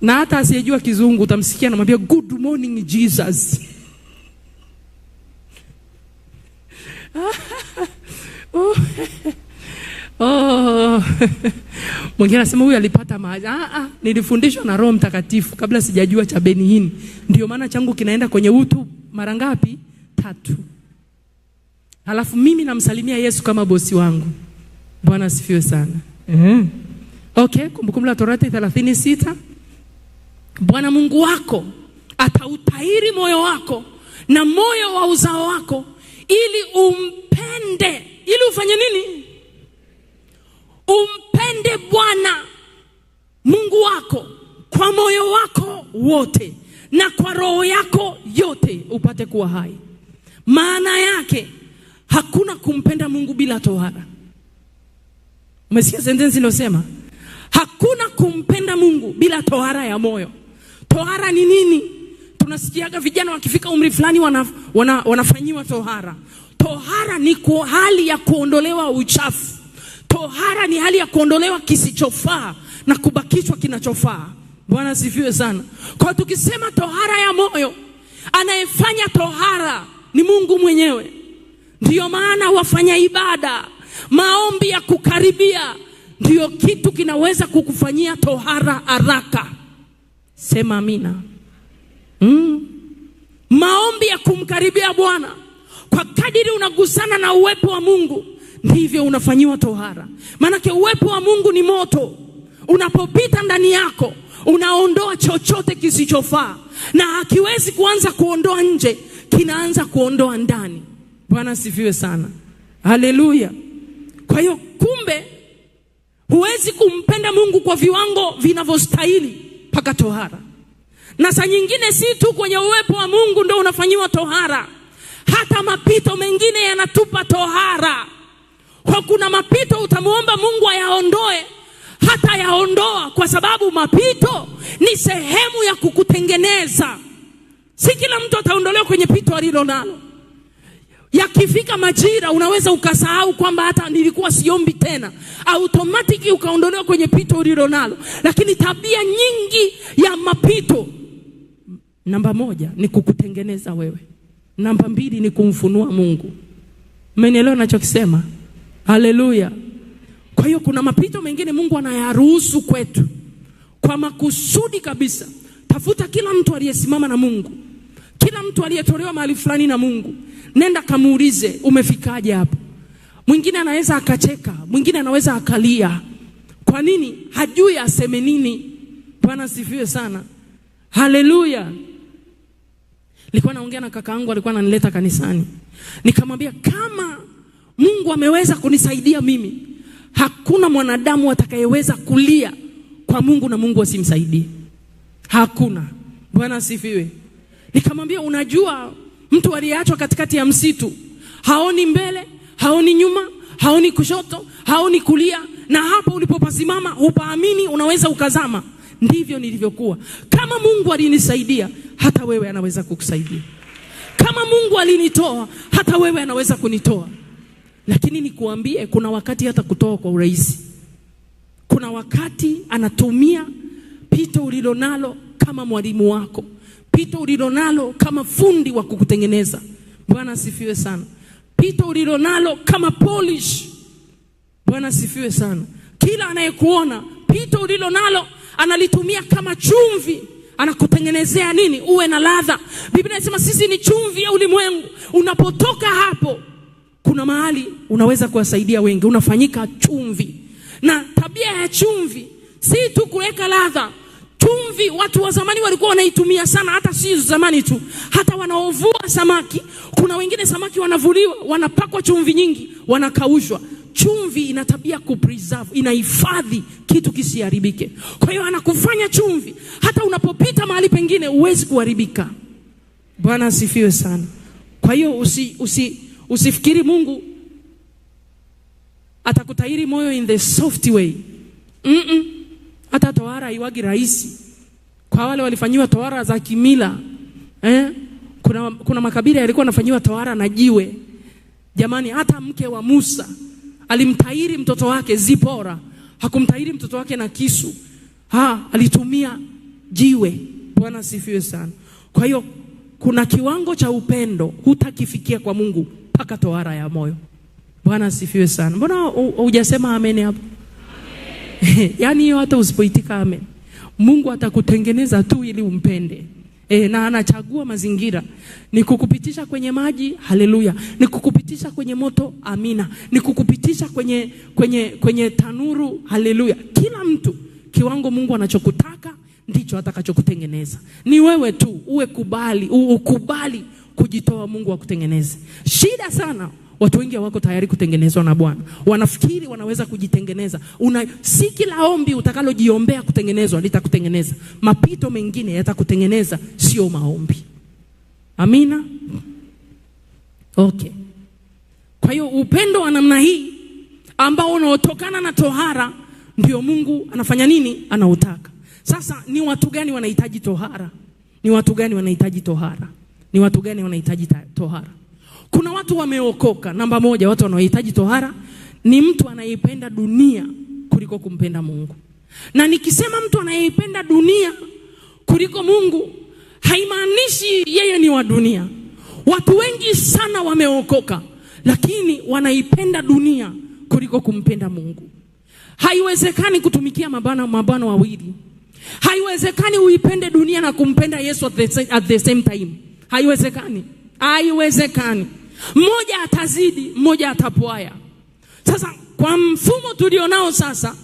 Na hata asiyejua Kizungu utamsikia anamwambia good morning Jesus. Mwingine anasema huyu alipata maji. Nilifundishwa na Roho Mtakatifu kabla sijajua cha Benihini. Ndio maana changu kinaenda kwenye utu mara ngapi? 3. Halafu mimi namsalimia Yesu kama bosi wangu. Bwana asifiwe sana. Okay, Kumbukumbu la Torati 36. Bwana Mungu wako atautahiri moyo wako na moyo wa uzao wako, ili umpende. Ili ufanye nini? Umpende Bwana Mungu wako kwa moyo wako wote na kwa roho yako yote, upate kuwa hai. Maana yake hakuna kumpenda Mungu bila tohara. Umesikia sentensi iliyosema? Hakuna kumpenda Mungu bila tohara ya moyo. Tohara ni nini? Tunasikiaga vijana wakifika umri fulani wanafanyiwa tohara. Tohara ni hali ya kuondolewa uchafu. Tohara ni hali ya kuondolewa kisichofaa na kubakishwa kinachofaa. Bwana asifiwe sana. Kwa tukisema tohara ya moyo, anayefanya tohara ni Mungu mwenyewe. Ndiyo maana wafanya ibada, maombi ya kukaribia, ndiyo kitu kinaweza kukufanyia tohara haraka. Sema amina. Maombi ya kumkaribia Bwana, kwa kadiri unagusana na uwepo wa Mungu, ndivyo unafanyiwa tohara. Maana uwepo wa Mungu ni moto. Unapopita ndani yako, unaondoa chochote kisichofaa, na hakiwezi kuanza kuondoa nje, kinaanza kuondoa ndani. Bwana asifiwe sana. Haleluya. Kwa hiyo kumbe huwezi kumpenda Mungu kwa viwango vinavyostahili mpaka tohara. Na saa nyingine si tu kwenye uwepo wa Mungu ndio unafanyiwa tohara. Hata mapito mengine yanatupa tohara. Kwa kuna mapito utamuomba Mungu ayaondoe, hata yaondoa, kwa sababu mapito ni sehemu ya kukutengeneza. Si kila mtu ataondolewa kwenye pito alilo nalo. Yakifika majira unaweza ukasahau kwamba hata nilikuwa siombi tena. Automatically ukaondolewa kwenye pito ulilo nalo. Lakini tabia nyingi ya mapito, namba 1 ni kukutengeneza wewe. Namba 2 ni kumfunua Mungu. Mmenielewa ninachokisema? Haleluya. Kwa hiyo kuna mapito mengine Mungu anayaruhusu kwetu kwa makusudi kabisa. Tafuta kila mtu aliyesimama na Mungu, kila mtu aliyetolewa mahali fulani na Mungu. Nenda kamuulize umefikaje hapo. Mwingine anaweza akacheka, mwingine anaweza akalia. Kwa nini? Hajui aseme nini. Bwana sifiwe sana. Haleluya. Nilikuwa naongea na kaka yangu, alikuwa ananileta kanisani. Nikamwambia kama Mungu ameweza kunisaidia mimi, hakuna mwanadamu atakayeweza kulia kwa Mungu na Mungu asimsaidie. Hakuna. Bwana sifiwe. Nikamwambia unajua mtu aliyeachwa katikati ya msitu, haoni mbele, haoni nyuma, haoni kushoto, haoni kulia, na hapo ulipopasimama hupaamini, unaweza ukazama. Ndivyo nilivyokuwa. Kama Mungu alinisaidia, hata wewe anaweza kukusaidia. Kama Mungu alinitoa, hata wewe anaweza kunitoa. Lakini nikuambie, kuna wakati hata kutoa kwa urahisi. Kuna wakati anatumia pito ulilonalo kama mwalimu wako, pito ulilonalo kama fundi wa kukutengeneza. Bwana asifiwe sana. Pito ulilonalo kama polish. Bwana asifiwe sana. Kila anayekuona pito ulilonalo analitumia kama chumvi, anakutengenezea nini? Uwe na ladha. Biblia inasema sisi ni chumvi ya ulimwengu. Unapotoka hapo, kuna mahali unaweza kuwasaidia wengi, unafanyika chumvi. Na tabia ya chumvi si tu kuweka ladha. Chumvi watu wa zamani walikuwa wanaitumia sana, hata si zamani tu, hata wanaovua samaki. Kuna wengine samaki wanavuliwa, wanapakwa chumvi nyingi, wanakaushwa. Chumvi ina tabia kupreserve, inahifadhi kitu kisiharibike. Kwa hiyo anakufanya chumvi, hata unapopita mahali pengine huwezi kuharibika. Bwana asifiwe sana. Kwa hiyo usifikiri Mungu atakutahiri moyo in the soft way. Hata tohara haiwagi rahisi. Kwa wale walifanyiwa tohara za kimila, kuna makabila yalikuwa yanafanyiwa tohara na jiwe. Jamani, hata mke wa Musa alimtahiri mtoto wake Zipora. Hakumtahiri mtoto wake na kisu. Alitumia jiwe. Bwana sifiwe sana. Kwa hiyo kuna kiwango cha upendo hutakifikia kwa Mungu mpaka tohara ya moyo. Bwana sifiwe sana. Mbona hujasema amen hapo? Yaani hiyo hata usipoitika amen, Mungu atakutengeneza tu ili umpende. Na anachagua mazingira. Ni kukupitisha kwenye maji, haleluya. Ni kukupitisha kwenye moto, amina. Ni kukupitisha kwenye tanuru, haleluya. Kila mtu kiwango Mungu anachokutaka ndicho atakachokutengeneza. Ni wewe tu ukubali kujitoa Mungu akutengeneze. Shida sana, watu wengi hawako tayari kutengenezwa na Bwana. Wanafikiri wanaweza kujitengeneza. Si kila ombi utakalojiombea kutengenezwa litakutengeneza. Mapito mengine yatakutengeneza, sio maombi. Amina. Okay. Kwa hiyo upendo wa namna hii ambao unaotokana na tohara ndio Mungu anafanya nini? Anautaka. Sasa ni watu gani wanahitaji tohara? Ni watu gani wanahitaji tohara? Ni watu gani wanahitaji tohara? Kuna watu wameokoka. Namba 1, watu wanaohitaji tohara ni mtu anayependa dunia kuliko kumpenda Mungu. Na nikisema mtu anayependa dunia kuliko Mungu, haimaanishi yeye ni wa dunia. Watu wengi sana wameokoka, lakini wanaipenda dunia kuliko kumpenda Mungu. Haiwezekani kutumikia mabwana wawili. Haiwezekani uipende dunia na kumpenda Yesu at the same time. Haiwezekani. Haiwezekani. Mmoja atazidi, mmoja atapwaya. Sasa kwa mfumo tulionao sasa,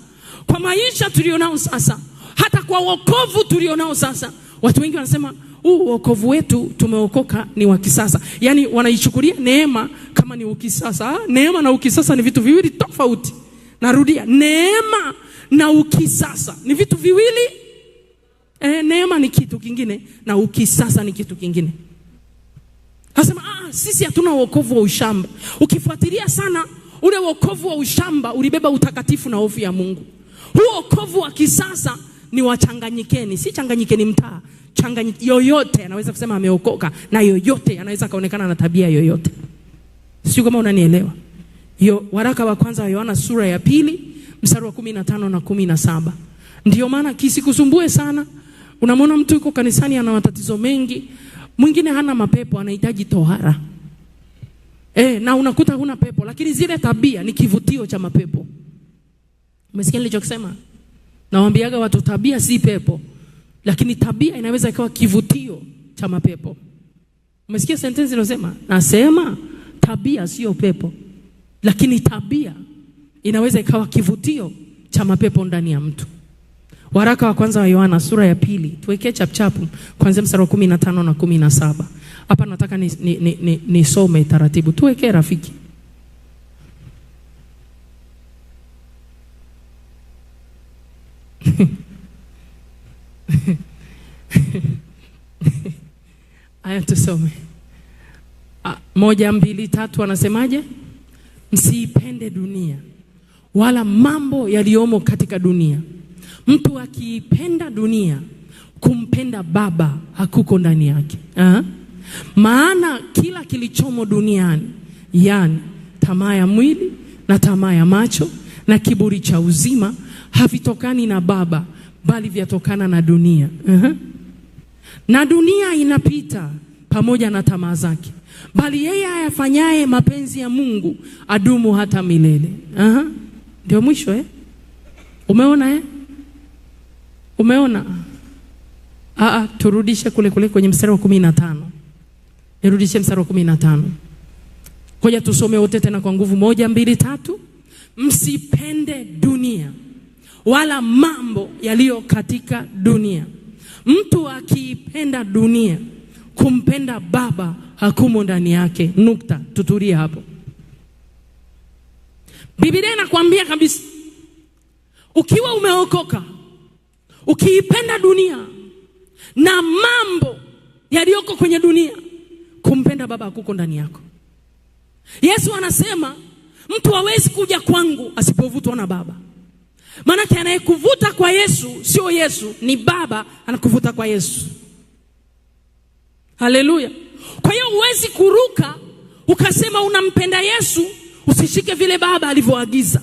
kwa maisha tulionao sasa, hata kwa wokovu tulionao sasa, watu wengi wanasema wokovu wetu tumeokoka ni wa kisasa. Yaani wanaichukulia neema kama ni ukisasa. Neema na ukisasa ni vitu viwili tofauti. Narudia, neema na ukisasa ni vitu viwili Neema ni kitu kingine na ukisasa ni kitu kingine. Anasema sisi hatuna wokovu wa ushamba. Ukifuatilia sana ule wokovu wa ushamba ulibeba utakatifu na hofu ya Mungu. Huo wokovu wa kisasa ni wachanganyikeni, si changanyikeni mtaa. Yoyote anaweza kusema ameokoka na yoyote anaweza kaonekana na tabia yoyote. Sio kama unanielewa. Hiyo waraka wa kwanza wa Yohana sura ya 2 mstari wa 15 na 17. Ndio maana kisikusumbue sana. Unamwona mtu yuko kanisani ana matatizo mengi, mwingine hana mapepo, anahitaji tohara. Na unakuta huna pepo lakini zile tabia ni kivutio cha mapepo. Umesikia nilichokisema? Nawaambiaga watu tabia si pepo, lakini tabia inaweza ikawa kivutio cha mapepo. Umesikia sentence inasema? Nasema tabia sio pepo, lakini tabia inaweza ikawa kivutio cha mapepo ndani ya mtu. Waraka wa kwanza wa Yohana sura ya 2, tuwekee chapchapu kuanzia mstari wa 15 na 17. Hapa nataka nisome taratibu. Tuwekee rafiki. Aya tusome. 1, 2, 3 anasemaje? Msiipende dunia wala mambo yaliyomo katika dunia. Mtu akiipenda dunia, kumpenda Baba hakuko ndani yake. Maana kila kilichomo duniani, yani tamaa ya mwili na tamaa ya macho na kiburi cha uzima, havitokani na Baba, bali vyatokana na dunia. Na dunia inapita pamoja na tamaa zake, bali yeye ayafanyaye mapenzi ya Mungu adumu hata milele. Ndio mwisho Umeona Umeona? Turudishe kule kwenye mstari wa 15. Nirudishe mstari wa 15. Ngoja tusome wote tena kwa nguvu. 1, 2, 3. Msipende dunia wala mambo yaliyo katika dunia. Mtu akiipenda dunia, kumpenda Baba hakumo ndani yake. Nukta. Tutulie hapo. Biblia inakwambia kabisa, ukiwa umeokoka, ukiipenda dunia na mambo yaliyoko kwenye dunia, kumpenda Baba hakuko ndani yako. Yesu anasema mtu hawezi kuja kwangu asipovutwa na Baba. Maana anayekuvuta kwa Yesu sio Yesu, ni Baba anakuvuta kwa Yesu. Haleluya. Kwa hiyo huwezi kuruka ukasema unampenda Yesu usishike vile Baba alivyoagiza.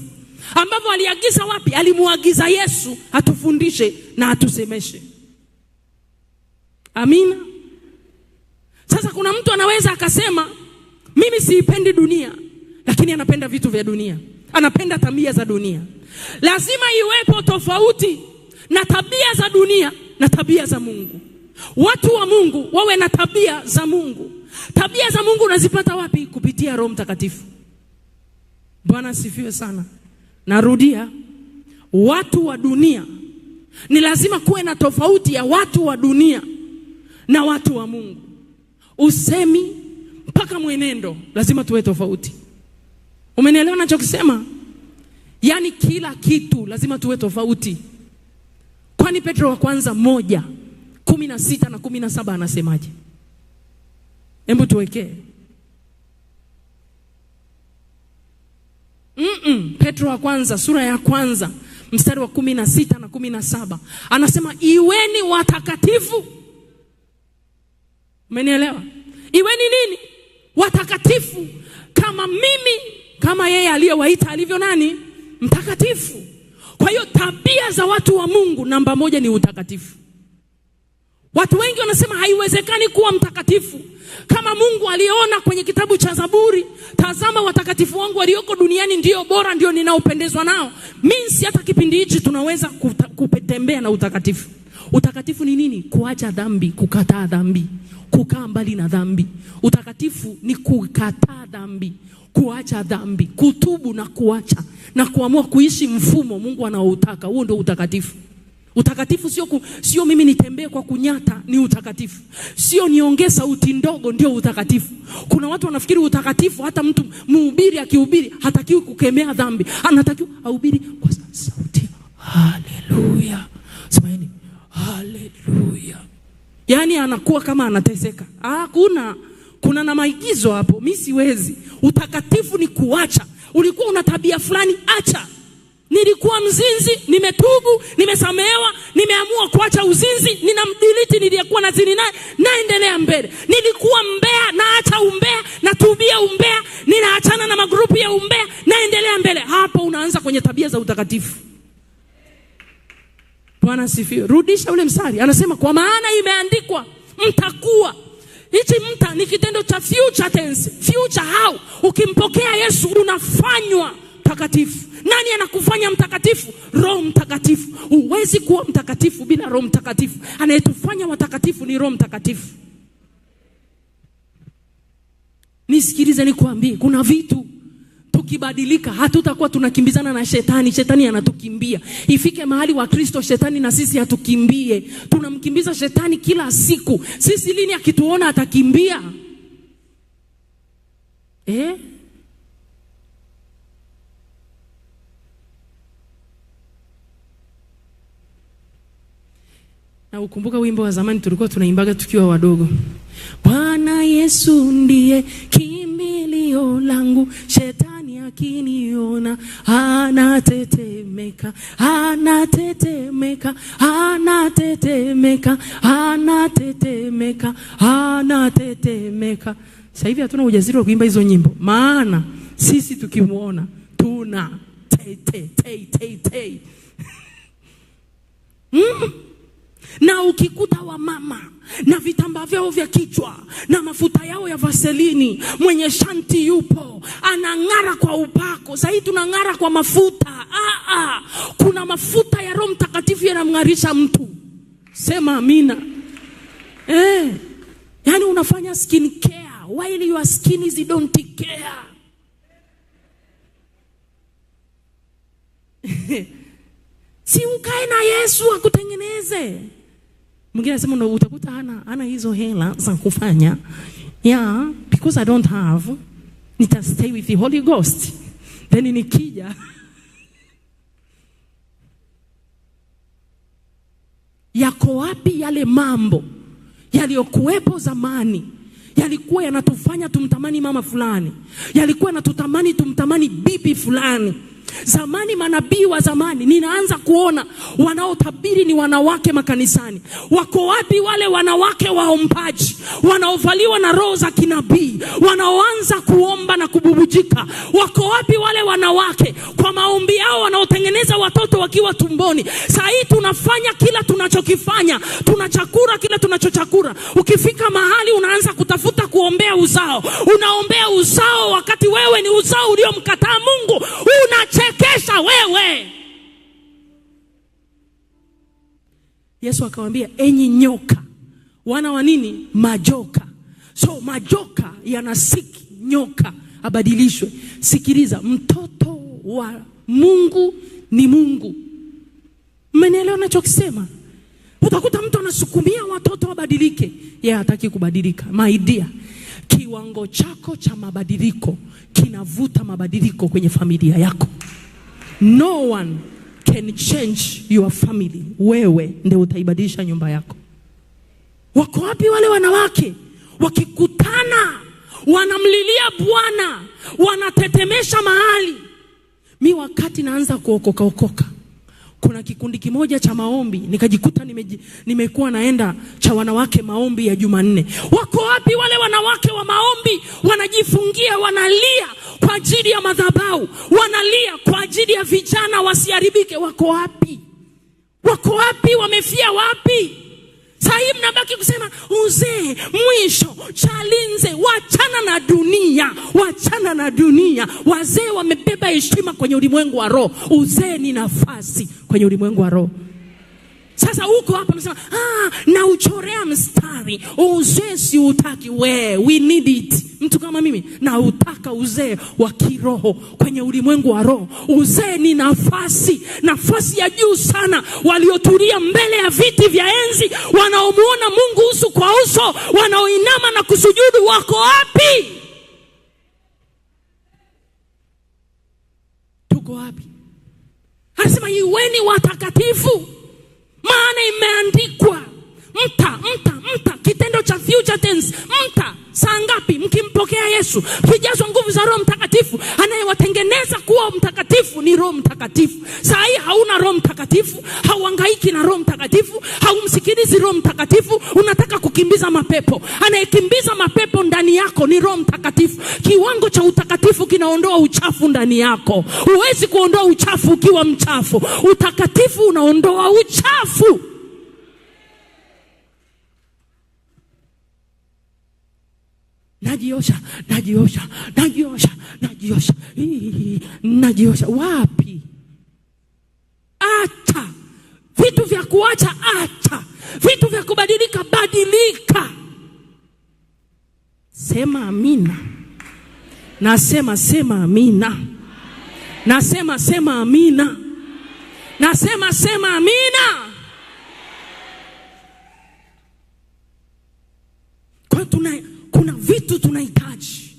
Ambavyo aliagiza wapi? Alimuagiza Yesu atufundishe na atusemeshe. Amina. Sasa kuna mtu anaweza akasema mimi siipendi dunia, lakini anapenda vitu vya dunia, anapenda tabia za dunia. Lazima iwepo tofauti na tabia za dunia na tabia za Mungu. Watu wa Mungu wawe na tabia za Mungu. Tabia za Mungu unazipata wapi? Kupitia Roho Mtakatifu. Bwana asifiwe sana. Narudia, watu wa dunia, ni lazima kuwe na tofauti ya watu wa dunia na watu wa Mungu. Usemi mpaka mwenendo lazima tuwe tofauti. Umenielewa ninachokisema? Yaani kila kitu lazima tuwe tofauti. Kwani Petro wa kwanza 1:16 na 17 anasemaje? Hebu tuwekee. Petro wa kwanza sura ya kwanza mstari wa 16 na 17 anasema iweni watakatifu. Umenielewa? Iweni nini? Watakatifu kama yeye aliyewaita alivyo nani? Mtakatifu. Kwa hiyo tabia za watu wa Mungu namba 1 ni utakatifu. Watu wengi wanasema haiwezekani kuwa mtakatifu. Kama Mungu aliona kwenye kitabu cha Zaburi, tazama watakatifu wangu walioko duniani ndio bora, ndio ninaopendezwa nao. Means hata kipindi hichi tunaweza kutembea na utakatifu. Utakatifu ni nini? Kuacha dhambi, kukataa dhambi, kukaa mbali na dhambi. Utakatifu ni kukataa dhambi, kuacha dhambi, kutubu na kuacha na kuamua kuishi mfumo Mungu anaoutaka. Huo ndio utakatifu. Utakatifu sio mimi nitembee kwa kunyata, ni utakatifu. Sio niongee sauti ndogo ndio utakatifu. Kuna watu wanafikiri utakatifu hata mtu mhubiri akihubiri hatakiwi kukemea dhambi. Anatakiwa ahubiri kwa sauti. Haleluya. Semeni Haleluya. Yani anakuwa kama anateseka. Kuna na maigizo hapo. Mimi siwezi. Utakatifu ni kuacha. Ulikuwa una tabia fulani, acha. Nilikuwa mzinzi, nimetubu, nimesamehewa, nimeamua kuacha uzinzi, ninamdelete niliyekuwa nazini naye, naendelea mbele. Nilikuwa mbea, naacha umbea, natubia umbea, ninaachana na magrupu ya umbea, naendelea mbele. Hapo unaanza kwenye tabia za utakatifu. Bwana asifiwe. Rudisha ule mstari. Anasema kwa maana imeandikwa mtakuwa. Hichi mta ni kitendo cha future tense. Future how? Ukimpokea Yesu unafanywa mtakatifu. Nani anakufanya mtakatifu? Roho Mtakatifu. Huwezi kuwa mtakatifu bila Roho Mtakatifu. Anayetufanya watakatifu ni Roho Mtakatifu. Nisikilize nikwambie, kuna vitu tukibadilika hatutakuwa tunakimbizana na shetani. Shetani anatukimbia. Ifike mahali wa Kristo shetani na sisi hatukimbie. Tunamkimbiza shetani kila siku. Sisi lini akituona atakimbia? Na ukumbuka wimbo wa zamani tulikuwa tunaimbaga tukiwa wadogo. Bwana Yesu ndiye kimbilio langu, shetani akiniona anatetemeka, anatetemeka, anatetemeka, anatetemeka, anatetemeka. Sasa hivi hatuna ujasiri wa kuimba hizo nyimbo, maana sisi tukimuona tuna te. Na ukikuta wa mama na vitambaa vyao vya kichwa na mafuta yao ya vaselini, mwenye shanti yupo anang'ara kwa upako. Sasa tunang'ara kwa mafuta. Kuna mafuta ya Roho Mtakatifu yanamng'arisha mtu. Sema amina. Yani unafanya skin care while your skin is don't care. Si ukae na Yesu akutengeneze. Mwingine anasema utakuta hana hizo hela za kufanya. Yeah, because I don't have, nita stay with the Holy Ghost. Then nikija yako wapi yale mambo yaliyokuwepo zamani? Yalikuwa yanatufanya tumtamani mama fulani, yalikuwa yanatutamani tumtamani bibi fulani. Zamani manabii wa zamani, ninaanza kuona wanaotabiri ni wanawake makanisani. Wako wapi wale wanawake waombaji, wanaovaliwa na roho za kinabii, wanaoanza kuomba na kububujika? Wako wapi wale wanawake kwa maombi yao wanaotengeneza watoto wakiwa tumboni? Sasa hii tunafanya kila tunachokifanya, tunachakura kila tunachochakura. Ukifika mahali unaanza kutafuta kuombea uzao. Unaombea uzao wakati wewe ni uzao uliomkataa Mungu. Unachekesha wewe. Yesu akamwambia, enyi nyoka, wana wa nini? Majoka. So majoka yanasiki nyoka abadilishwe. Sikiliza, mtoto wa Mungu ni Mungu. Mmenielewa ninachokisema? Utakuta mtu anasukumia watoto wabadilike, yeye hataki kubadilika. My dear, kiwango chako cha mabadiliko kinavuta mabadiliko kwenye familia yako. No one can change your family. Wewe ndio utaibadilisha nyumba yako. Wako wapi wale wanawake wakikutana wanamlilia Bwana, wanatetemesha mahali? Mi wakati naanza kuokoka, kuna kikundi kimoja cha maombi, nikajikuta nimekuwa naenda cha wanawake maombi ya Jumanne. Wako wapi wale wanawake wa maombi wanajifungia, wanalia kwa ajili ya madhabahu, wanalia kwa ajili ya vijana wasiharibike? Wako wapi? Wako wapi? Wamefia wapi? Sasa hivi mnabaki kusema uzee mwisho, chalinze, wachana na dunia, wachana na dunia. Wazee wamebeba heshima kwenye ulimwengu wa roho. Uzee ni nafasi kwenye ulimwengu wa roho. Sasa huko hapa unasema na uchorea mstari, uzee si utaki. We need it. Mtu kama mimi na utaka uzee wa kiroho kwenye ulimwengu wa roho. Uzee ni nafasi ya juu sana. Waliotulia mbele ya viti vya enzi, wanaomuona Mungu uso kwa uso, wanaoinama na kusujudu, wako wapi? Tuko wapi? Anasema iweni watakatifu Maana imeandikwa, mta, kitendo cha future tense, mta. Saa ngapi mkimpokea Yesu, kijazwa nguvu za Roho Mtakatifu, anayewatengeneza kuwa mtakatifu ni Roho Mtakatifu. Saa hii hauna Roho Mtakatifu, hauhangaiki na Roho Mtakatifu, haumsikilizi Roho Mtakatifu, unataka kukimbiza mapepo. Anayekimbiza mapepo ndani yako ni Roho Mtakatifu. Kiwango cha utakatifu kinaondoa uchafu ndani yako. Huwezi kuondoa uchafu ukiwa mchafu. Utakatifu unaondoa uchafu. Najiosha. Wapi? Acha vitu vya kuacha, acha vitu vya kubadilika, badilika. Sema amina. Nasema amina. Nasema amina. Nasema amina. Kwa kuna vitu tunahitaji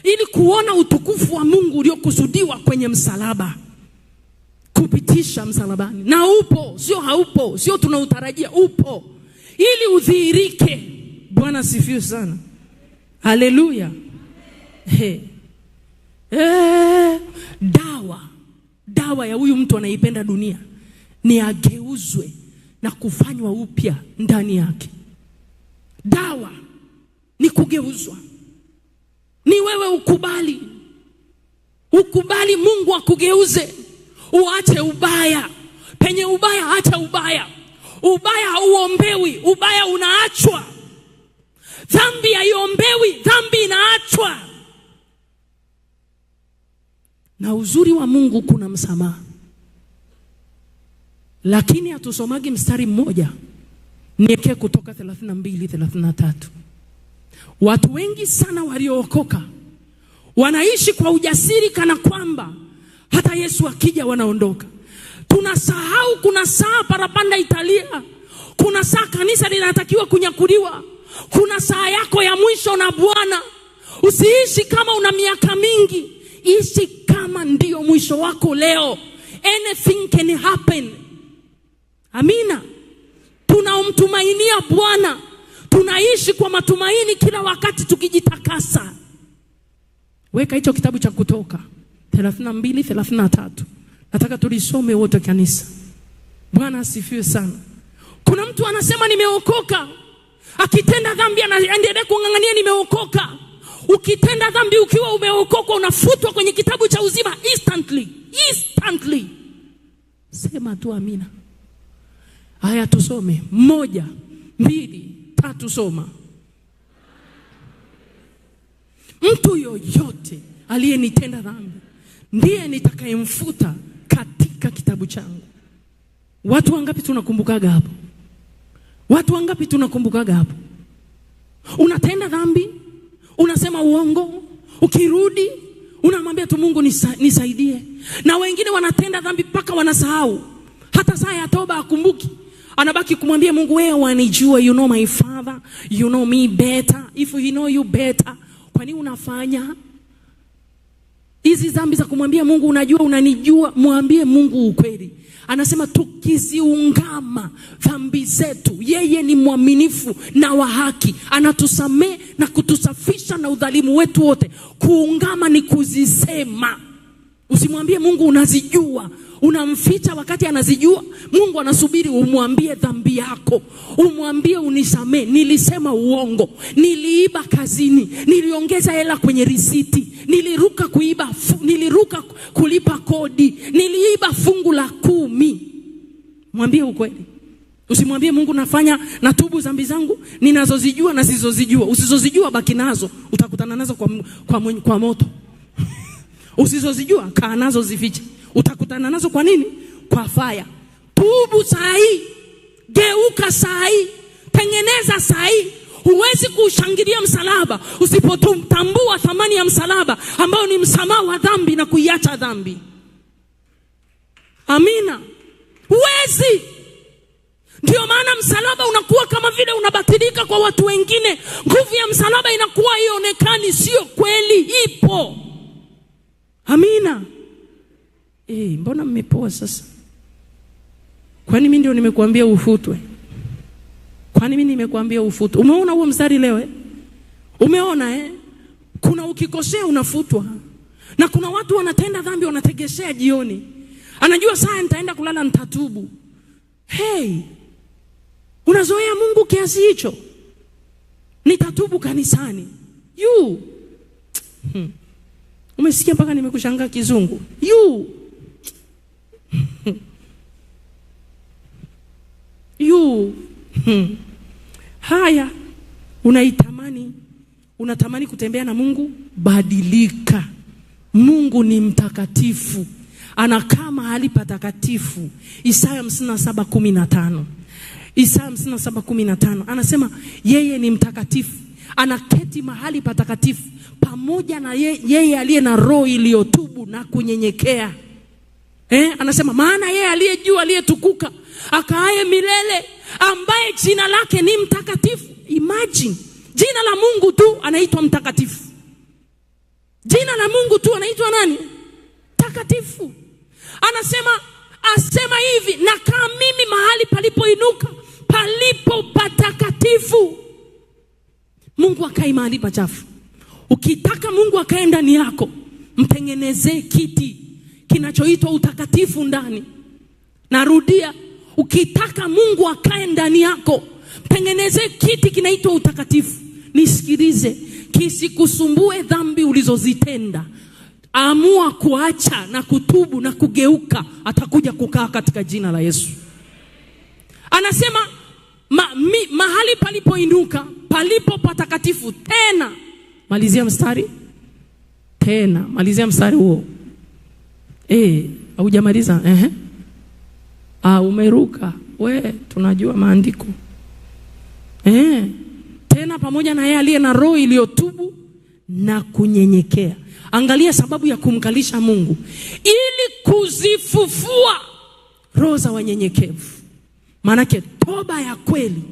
ili kuona utukufu wa Mungu uliokusudiwa kwenye msalaba, kupitisha msalabani. Na upo, sio haupo, sio tunautarajia, upo ili udhihirike. Bwana sifiwe sana. Haleluya. Dawa ya huyu mtu anaipenda dunia ni ageuzwe na kufanywa upya ndani yake. Dawa ni kugeuzwa. Ni wewe ukubali Mungu akugeuze. Uache ubaya. Penye ubaya, acha ubaya. Ubaya hauombewi, ubaya unaachwa. Dhambi haiombewi, dhambi inaachwa. Na uzuri wa Mungu kuna msamaha. Lakini hatusomagi mstari mmoja. Niweke Kutoka 32:33. Watu wengi sana waliookoka wanaishi kwa ujasiri kana kwamba hata Yesu akija wanaondoka. Tunasahau kuna saa parapanda italia. Kuna saa kanisa linatakiwa kunyakuliwa. Kuna saa yako ya mwisho na Bwana. Usiishi kama una miaka mingi. Ishi kama ndio mwisho wako leo. Anything can happen. Amina. Tunaomtumainia Bwana, tunaishi kwa matumaini kila wakati tukijitakasa. Weka hicho kitabu cha Kutoka 32:33. Nataka tulisome wote kanisa. Bwana asifiwe sana. Kuna mtu anasema nimeokoka, akitenda dhambi anaendelea kung'ang'ania nimeokoka. Ukitenda dhambi ukiwa umeokoka unafutwa kwenye kitabu cha uzima instantly. Sema tu amina. Haya tusome. 1, 2, 3 soma. Mtu yoyote aliyenitenda dhambi ndiye nitakayemfuta katika kitabu changu. Watu wangapi tunakumbukaga hapo? Watu wangapi tunakumbukaga hapo? Unatenda dhambi, unasema uongo, ukirudi unamwambia tu Mungu nisaidie. Na wengine wanatenda dhambi mpaka wanasahau hata saa ya toba akumbuki. Anabaki kumwambia Mungu, wewe wanijua, you know my father, you know me better. If he know you better, kwa nini unafanya hizi dhambi za kumwambia Mungu unajua unanijua? Mwambie Mungu ukweli. Anasema tukiziungama dhambi zetu, yeye ni mwaminifu na wa haki, anatusamee na kutusafisha na udhalimu wetu wote. Kuungama ni kuzisema. Usimwambie Mungu unazijua, unamficha wakati anazijua. Mungu anasubiri umwambie dhambi yako, umwambie unisamee, nilisema uongo, niliiba kazini, niliongeza hela kwenye risiti, niliruka kulipa kodi, niliiba fungu la 10. Mwambie ukweli. Usimwambie Mungu natubu dhambi zangu ninazozijua na sizozijua. Usizozijua baki nazo, utakutana nazo kwa moto. Usizozijua kaa nazo zifiche, utakutana nazo kwa nini? Kwa fire. Tubu sahi, geuka sahi, tengeneza sahi. Huwezi kushangilia msalaba usipotambua thamani ya msalaba ambao ni msamaha wa dhambi na kuiacha dhambi. Amina. Huwezi. Ndio maana msalaba unakuwa kama vile unabatilika kwa watu wengine. Nguvu ya msalaba inakuwa haionekani, sio kweli, ipo. Amina. Mbona mmepoa sasa? Kwani mimi ndio nimekuambia ufutwe? Kwani mimi nimekuambia ufutwe? Umeona huo mstari leo? Umeona kuna ukikosea unafutwa. Na kuna watu wanatenda dhambi wanategeshea jioni. Anajua saa nitaenda kulala nitatubu. Hey, unazoea Mungu kiasi hicho? Nitatubu kanisani. Umesikia mpaka nimekushangaa kizungu. Haya, unatamani kutembea na Mungu? Badilika. Mungu ni mtakatifu. Anakaa mahali patakatifu. Isaya 57:15. Isaya 57:15 anasema yeye ni mtakatifu. Anaketi mahali patakatifu pamoja na yeye aliye na roho iliyotubu na kunyenyekea. Anasema maana yeye aliye juu, aliyetukuka, akaaye milele, ambaye jina lake ni mtakatifu. Imagine, jina la Mungu tu anaitwa mtakatifu. Jina la Mungu tu anaitwa nani? Takatifu. Asema hivi, nakaa mimi mahali palipoinuka, palipo patakatifu. Mungu akai mahali pachafu. Ukitaka Mungu akae ndani yako, mtengenezee kiti kinachoitwa utakatifu ndani. Narudia, ukitaka Mungu akae ndani yako, mtengenezee kiti kinaitwa utakatifu. Nisikilize, kisikusumbue dhambi ulizozitenda. Amua kuacha na kutubu na kugeuka, atakuja kukaa katika jina la Yesu. Anasema mahali palipoinuka, palipo patakatifu. Tena malizia mstari. Tena malizia mstari huo. Hujamaliza? Umeruka. Tunajua maandiko. Tena pamoja na yeye aliye na roho iliyotubu na kunyenyekea. Angalia sababu ya kumkalisha Mungu, ili kuzifufua roho za wanyenyekevu. Maanake toba ya kweli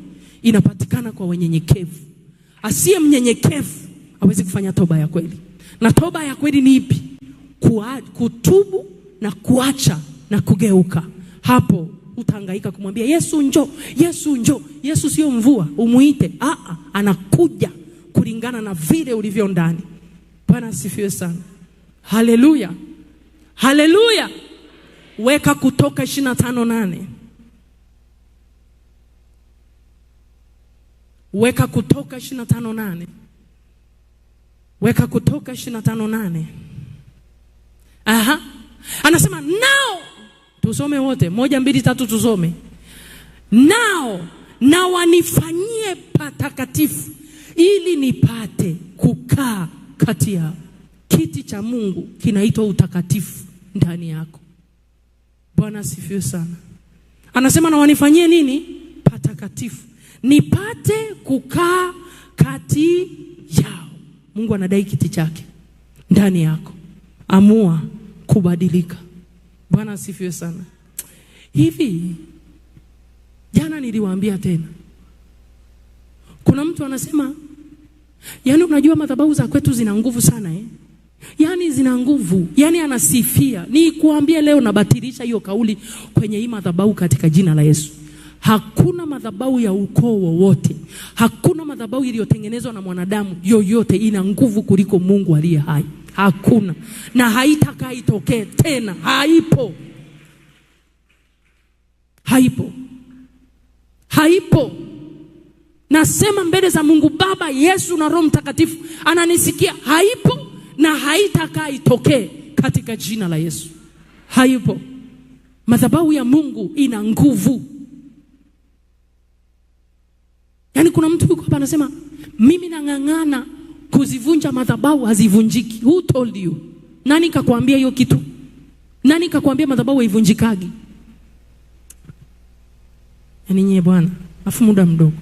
inapatikana kwa wanyenyekevu. Asiye mnyenyekevu hawezi kufanya toba ya kweli. Na toba ya kweli ni ipi? Kutubu na kuacha na kugeuka. Hapo utahangaika kumwambia Yesu njoo, Yesu njoo. Yesu sio mvua umuite. Anakuja kulingana na vile ulivyo ndani. Bwana asifiwe sana. Haleluya. Haleluya. Weka Kutoka 25:8. Weka Kutoka 25:8. Weka Kutoka 25:8. Anasema nao, tusome wote 1 2 3 tusome. Nao na wanifanyie patakatifu, ili nipate kukaa kati yao. Kiti cha Mungu kinaitwa utakatifu ndani yako. Bwana asifiwe sana. Anasema na wanifanyie nini? Patakatifu, nipate kukaa kati yao. Mungu anadai kiti chake ndani yako. Amua kubadilika. Bwana asifiwe sana. Hivi jana niliwaambia tena, kuna mtu anasema, yaani unajua madhabahu za kwetu zina nguvu sana yaani zina nguvu, yaani anasifia. Ni kuambia leo nabatilisha hiyo kauli kwenye hii madhabahu katika jina la Yesu. Hakuna madhabahu ya ukoo wowote, hakuna madhabahu iliyotengenezwa na mwanadamu yoyote ina nguvu kuliko Mungu aliye hai. Hakuna, na haitakaa itokee tena. Haipo. Haipo. Haipo. Nasema mbele za Mungu Baba, Yesu na Roho Mtakatifu ananisikia, haipo na haitakaa itokee katika jina la Yesu. Haipo. Madhabahu ya Mungu ina nguvu. Yaani kuna mtu yuko hapa anasema, mimi nang'ang'ana kuzivunja madhabahu, hazivunjiki. Who told you? Nani kakwambia hiyo kitu? Nani kakwambia madhabahu haivunjikagi? Yaani nyie bwana, afu muda mdogo.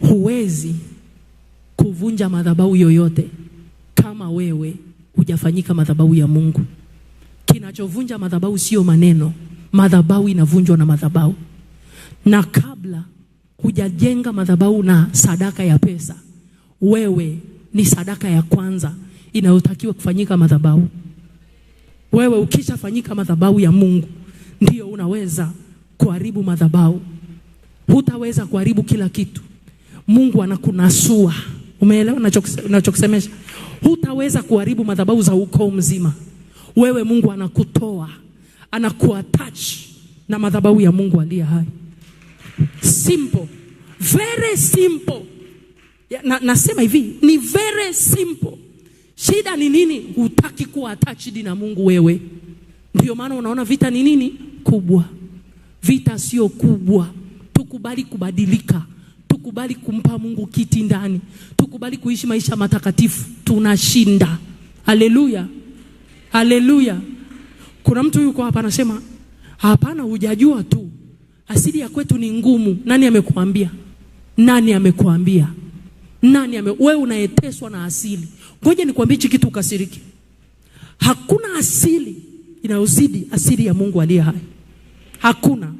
Huwezi kuvunja madhabahu yoyote kama wewe hujafanyika madhabahu ya Mungu. Kinachovunja madhabahu sio maneno. Madhabahu inavunjwa na madhabahu. Na kabla hujajenga madhabahu na sadaka ya pesa, wewe ni sadaka ya kwanza inayotakiwa kufanyika madhabahu. Wewe ukishafanyika madhabahu ya Mungu, ndio unaweza kuharibu madhabahu. Hutaweza kuharibu kila kitu. Mungu anakunasua. Umeelewa ninachokusemesha? Hutaweza kuharibu madhabahu za ukoo mzima. Wewe Mungu anakutoa, anakuattach na madhabahu ya Mungu aliye hai. Simple. Very simple. Nasema hivi, ni very simple. Shida ni nini? Hutaki kuwa attached na Mungu wewe. Ndio maana unaona vita ni nini? Kubwa. Vita sio kubwa. Tukubali kubadilika. Tukubali kumpa Mungu kiti ndani. Tukubali kuishi maisha matakatifu. Tunashinda. Haleluya. Haleluya. Kuna mtu yuko hapa anasema, hapana, hujajua tu. Asili ya kwetu ni ngumu. Nani amekuambia? Nani amekuambia? Wewe unayeteswa na asili. Ngoja nikwambie hichi kitu ukasiriki. Hakuna asili inayozidi asili ya Mungu aliye hai. Hakuna.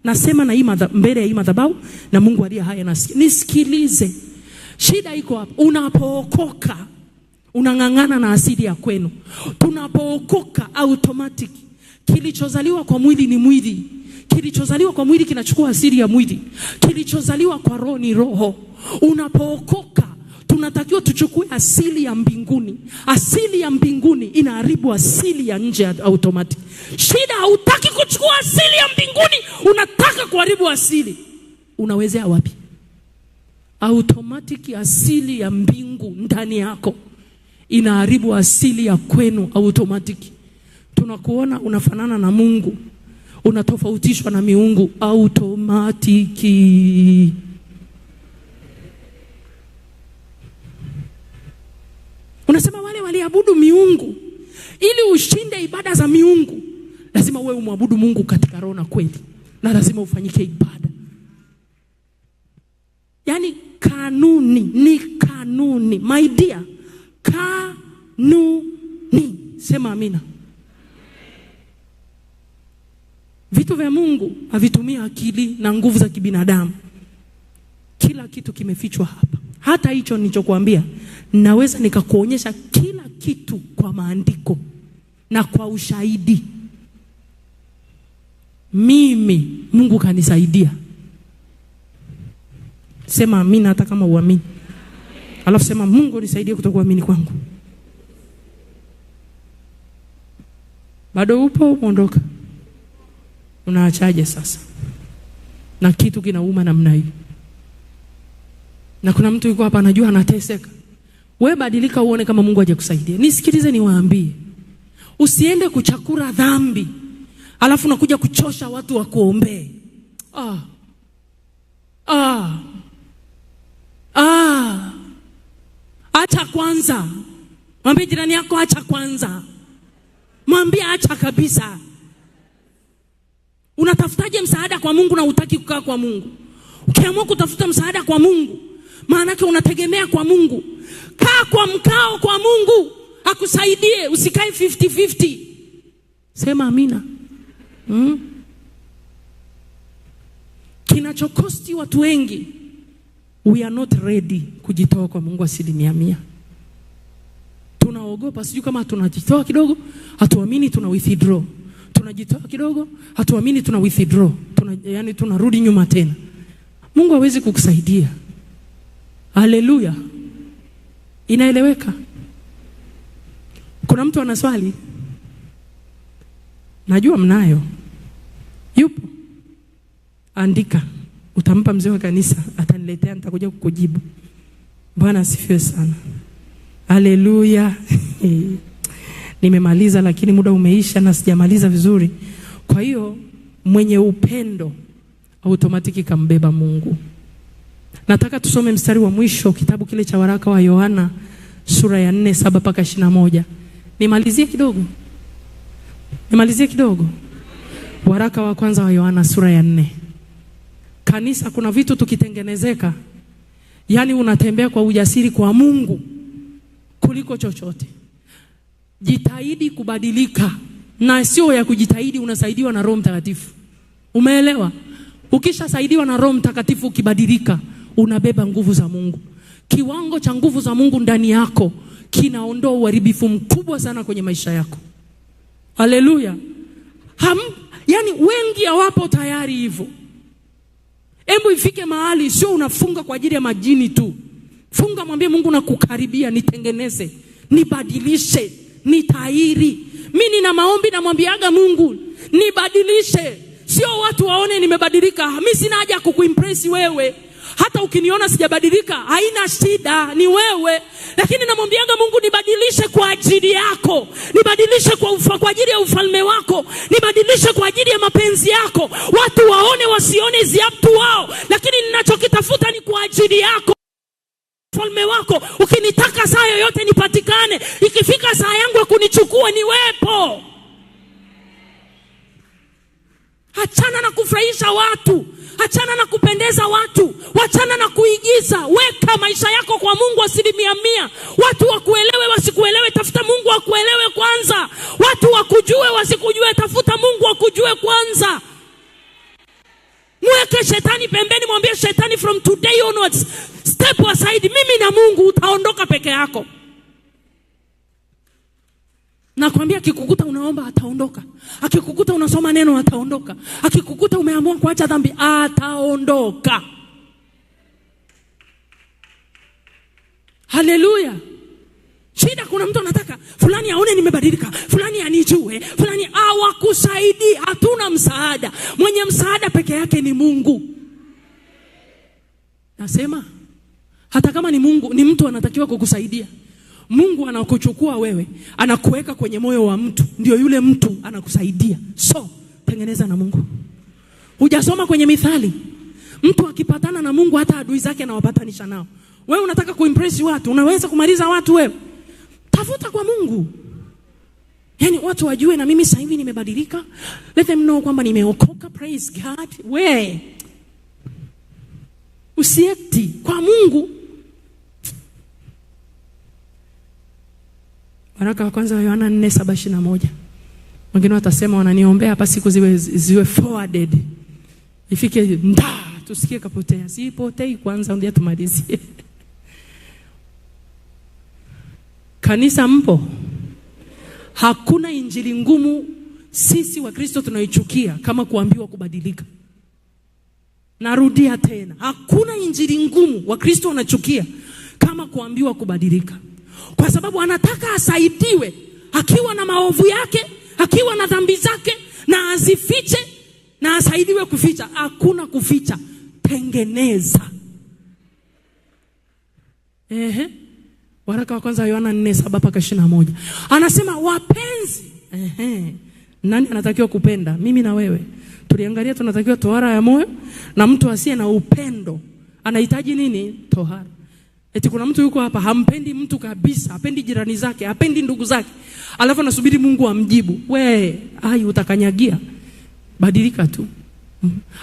Nasema na hii mbele ya hii madhabahu na Mungu aliye hai anasikia. Nisikilize. Shida iko hapa. Unapookoka unang'ang'ana na asili ya kwenu. Tunapookoka automatic. Kilichozaliwa kwa mwili ni mwili. Kilichozaliwa kwa mwili kinachukua asili ya mwili. Kilichozaliwa kwa roho ni roho. Unapookoka tunatakiwa tuchukue asili ya mbinguni. Asili ya mbinguni inaharibu asili ya nje automatic. Shida hautaki kuchukua asili ya mbinguni, unataka kuharibu asili. Unawezea wapi? Automatic asili ya mbingu ndani yako inaharibu asili ya kwenu automatic. Tunakuona unafanana na Mungu, unatofautishwa na miungu automatiki. Unasema wale waliabudu miungu. Ili ushinde ibada za miungu, lazima wewe umwabudu Mungu katika roho na kweli. Na lazima ufanyike ibada. Yani kanuni, ni kanuni. My dear, kanuni. Sema amina. Vitu vya Mungu havitumia akili na nguvu za kibinadamu. Kila kitu kimefichwa hapa. Hata hicho nilichokuambia, naweza nikakuonyesha kila kitu kwa maandiko na kwa ushahidi. Mimi Mungu kanisaidia. Sema amina hata kama uamini. Alafu sema Mungu nisaidie kutokuamini kwangu. Bado upo umeondoka? Unaachaje sasa? Na kitu kinauma namna hii. Na kuna mtu yuko hapa anajua anateseka. Wewe badilika uone kama Mungu hajakusaidia. Nisikilize niwaambie. Usiende kuchakura dhambi. Alafu unakuja kuchosha watu wa kuombee. Acha kwanza. Mwambie jirani yako acha kwanza. Mwambie acha kabisa. Unatafutaje msaada kwa Mungu na hutaki kukaa kwa Mungu? Ukiamua kutafuta msaada kwa Mungu, maana yake unategemea kwa Mungu. Kaa kwa mkao kwa Mungu akusaidie, usikae 50-50. Sema amina. Kinachokosti watu wengi, we are not ready kujitoa kwa Mungu 100%. Tunaogopa, sijui kama tunajitoa kidogo, hatuamini tuna withdraw. Tunajitoa kidogo, hatuamini tuna withdraw. Yani tunarudi nyuma tena. Mungu hawezi kukusaidia. Haleluya. Inaeleweka? Kuna mtu ana swali? Najua mnayo. Yupo? Andika. Utampa mzee wa kanisa, ataniletea, nitakuja kukujibu. Bwana asifiwe sana. Haleluya. Nimemaliza lakini muda umeisha na sijamaliza vizuri. Kwa hiyo mwenye upendo automatiki kambeba Mungu. Nataka tusome mstari wa mwisho kitabu kile cha waraka wa Yohana sura ya 4:7-21. Nimalizie kidogo. Waraka wa kwanza wa Yohana sura ya 4. Kanisa, kuna vitu tukitengenezeka, yani unatembea kwa ujasiri kwa Mungu kuliko chochote. Jitahidi kubadilika, na sio ya kujitahidi, unasaidiwa na Roho Mtakatifu. Umeelewa? Ukishasaidiwa na Roho Mtakatifu ukibadilika, unabeba nguvu za Mungu. Kiwango cha nguvu za Mungu ndani yako kinaondoa uharibifu mkubwa sana kwenye maisha yako. Haleluya. Yaani wengi hawapo tayari hivyo. Hebu ifike mahali sio unafunga kwa ajili ya majini tu. Funga, mwambie Mungu nakukaribia, nitengeneze, nibadilishe, nitairi. Mimi nina maombi namwambiaga Mungu, nibadilishe. Sio watu waone nimebadilika. Mimi sina haja kukuimpress wewe. Hata ukiniona sijabadilika, haina shida, ni wewe. Lakini namwambiaga Mungu, nibadilishe kwa ajili yako. Nibadilishe kwa ajili ya ufalme wako. Nibadilishe kwa ajili ya mapenzi yako. Watu waone wasione ziaptu wao. Lakini ninachokitafuta ni kwa ajili yako. Ufalme wako. Ukinitaka saa yoyote nipatikane. Ikifika saa yangu ya kunichukua niwepo. Achana na kufurahisha watu. Achana na kupendeza watu. Achana na kuigiza. Weka maisha yako kwa Mungu 100%. Watu wakuelewe wasikuelewe, tafuta Mungu akuelewe kwanza. Watu wakujue wasikujue, tafuta Mungu akujue kwanza. Mweke shetani pembeni, mwambie shetani, from today onwards, step aside. Mimi na Mungu, utaondoka peke yako. Nakwambia akikukuta unaomba ataondoka. Akikukuta unasoma neno ataondoka. Akikukuta umeamua kuacha dhambi ataondoka. Haleluya. Shida kuna mtu anataka fulani aone nimebadilika, fulani anijue, fulani awakusaidie. Hatuna msaada. Mwenye msaada peke yake ni Mungu. Nasema hata kama ni Mungu, ni mtu anatakiwa kukusaidia. Mungu anakuchukua wewe, anakuweka kwenye moyo wa mtu, ndio yule mtu anakusaidia. So, tengeneza na Mungu. Hujasoma kwenye Mithali? Mtu akipatana na Mungu hata adui zake anawapatanisha nao. Wewe unataka kuimpress watu, unaweza kumaliza watu wewe? Tafuta kwa Mungu. Yaani watu wajue na mimi sasa hivi nimebadilika. Let them know kwamba nimeokoka, praise God. We usieti kwa Mungu. Waraka wa kwanza wa Yohana 4:7-21. Wengine watasema wananiombea hapa siku ziwe forwarded. Ifike tusikie kapotea. Sipotei kwanza ndio tumalizie. Kanisa mpo? Hakuna injili ngumu sisi wa Kristo tunaichukia kama kuambiwa kubadilika. Narudia tena. Hakuna injili ngumu wa Kristo wanachukia kama kuambiwa kubadilika. Kwa sababu anataka asaidiwe akiwa na maovu yake, akiwa na dhambi zake, na azifiche na asaidiwe kuficha. Hakuna kuficha, tengeneza. Waraka wa kwanza wa Yohana 4:7-21. Anasema wapenzi. Nani anatakiwa kupenda? Mimi na wewe. Tuliangalia tunatakiwa tohara ya moyo, na mtu asiye na upendo anahitaji nini? Tohara. Eti kuna mtu yuko hapa hampendi mtu kabisa, hapendi jirani zake, hapendi ndugu zake. Alafu anasubiri Mungu amjibu. Utakanyagia. Badilika tu.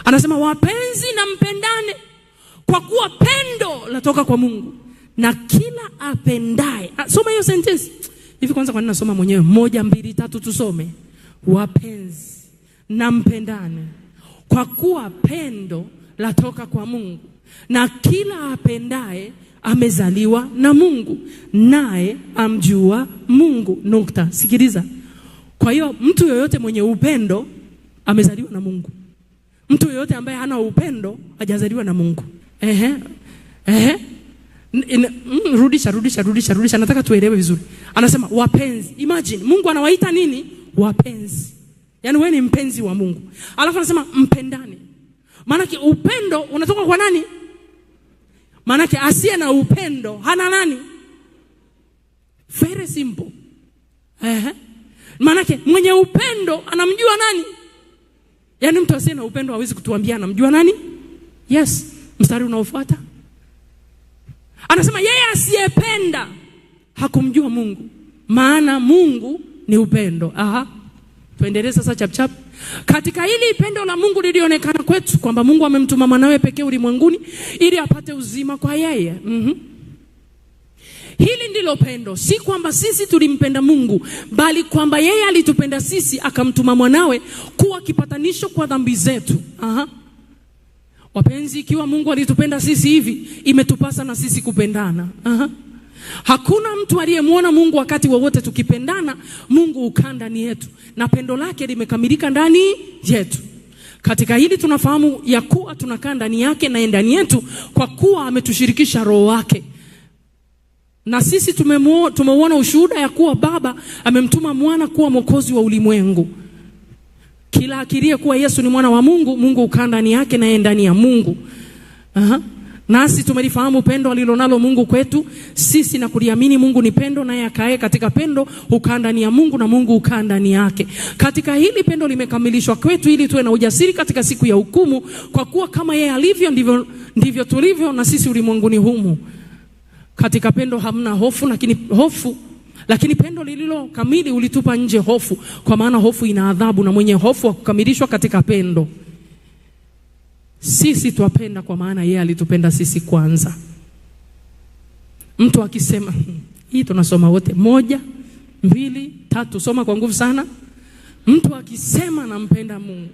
Anasema wapenzi na mpendane, kwa kuwa pendo latoka kwa Mungu. Na kila apendaye. Soma hiyo sentence. Hivi kwanza kwa nini nasoma mwenyewe? 1, 2, 3 tusome. Wapenzi na mpendane, kwa kuwa pendo latoka kwa Mungu. Na kila apendaye amezaliwa na Mungu, naye amjua Mungu. Nukta. Sikiliza. Kwa hiyo mtu yoyote mwenye upendo amezaliwa na Mungu. Mtu yoyote ambaye hana upendo hajazaliwa na Mungu. Rudisha. Nataka tuelewe vizuri. Anasema wapenzi. Imagine Mungu anawaita nini? Wapenzi. Yaani wewe ni mpenzi wa Mungu. Alafu anasema mpendane. Maana upendo unatoka kwa nani? Maana asiye na upendo hana nani? Very simple. Maana mwenye upendo anamjua nani? Yaani mtu asiye na upendo hawezi kutuambia anamjua nani? Yes. Mstari unaofuata anasema yeye asiyependa hakumjua Mungu, maana Mungu ni upendo. Tuendelee sasa chap. Katika hili pendo la Mungu lilionekana kwetu, kwamba Mungu amemtuma mwanawe pekee ulimwenguni ili apate uzima kwa yeye. Hili ndilo pendo, si kwamba sisi tulimpenda Mungu, bali kwamba yeye alitupenda sisi akamtuma mwanawe kuwa kipatanisho kwa dhambi zetu. Wapenzi, ikiwa Mungu alitupenda sisi hivi, imetupasa na sisi kupendana. Hakuna mtu aliyemwona Mungu wakati wowote. Tukipendana, Mungu ukaa ndani yetu na pendo lake limekamilika ndani yetu. Katika hili tunafahamu ya kuwa tunakaa ndani yake na ndani yetu kwa kuwa ametushirikisha roho wake. Na sisi tumeuona ushuhuda ya kuwa Baba amemtuma mwana kuwa mwokozi wa ulimwengu. Kila akirie kuwa Yesu ni mwana wa Mungu, Mungu ukaa ndani yake na ndani ya Mungu. Nasi tumelifahamu pendo alilonalo Mungu kwetu sisi na kuliamini Mungu ni pendo, naye akae katika pendo ukaa ndani ya Mungu na Mungu ukaa ndani yake. Katika hili pendo limekamilishwa kwetu ili tuwe na ujasiri katika siku ya hukumu, kwa kuwa kama yeye alivyo ndivyo tulivyo na sisi ulimwenguni humu. Katika pendo hamna hofu, lakini pendo lililo kamili ulitupa nje hofu, kwa maana hofu ina adhabu na mwenye hofu hakukamilishwa katika pendo. Sisi twapenda kwa maana yeye alitupenda sisi kwanza. Mtu akisema, hii tunasoma wote 1, 2, 3, soma kwa nguvu sana. Mtu akisema nampenda Mungu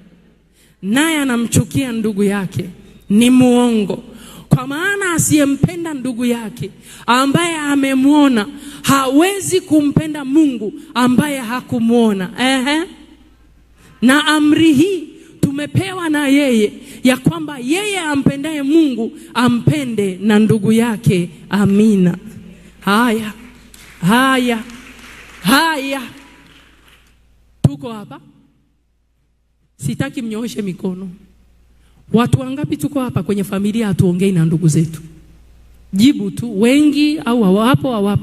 naye anamchukia ndugu yake ni muongo. Kwa maana asiyempenda ndugu yake ambaye amemwona hawezi kumpenda Mungu ambaye hakumuona. Na amri hii tumepewa na yeye, ya kwamba yeye ampendaye Mungu ampende na ndugu yake. Amina. Haya. Tuko hapa. Sitaki mnyooshe mikono. Watu wangapi tuko hapa kwenye familia hatuongei na ndugu zetu? Jibu tu, wengi au hawapo?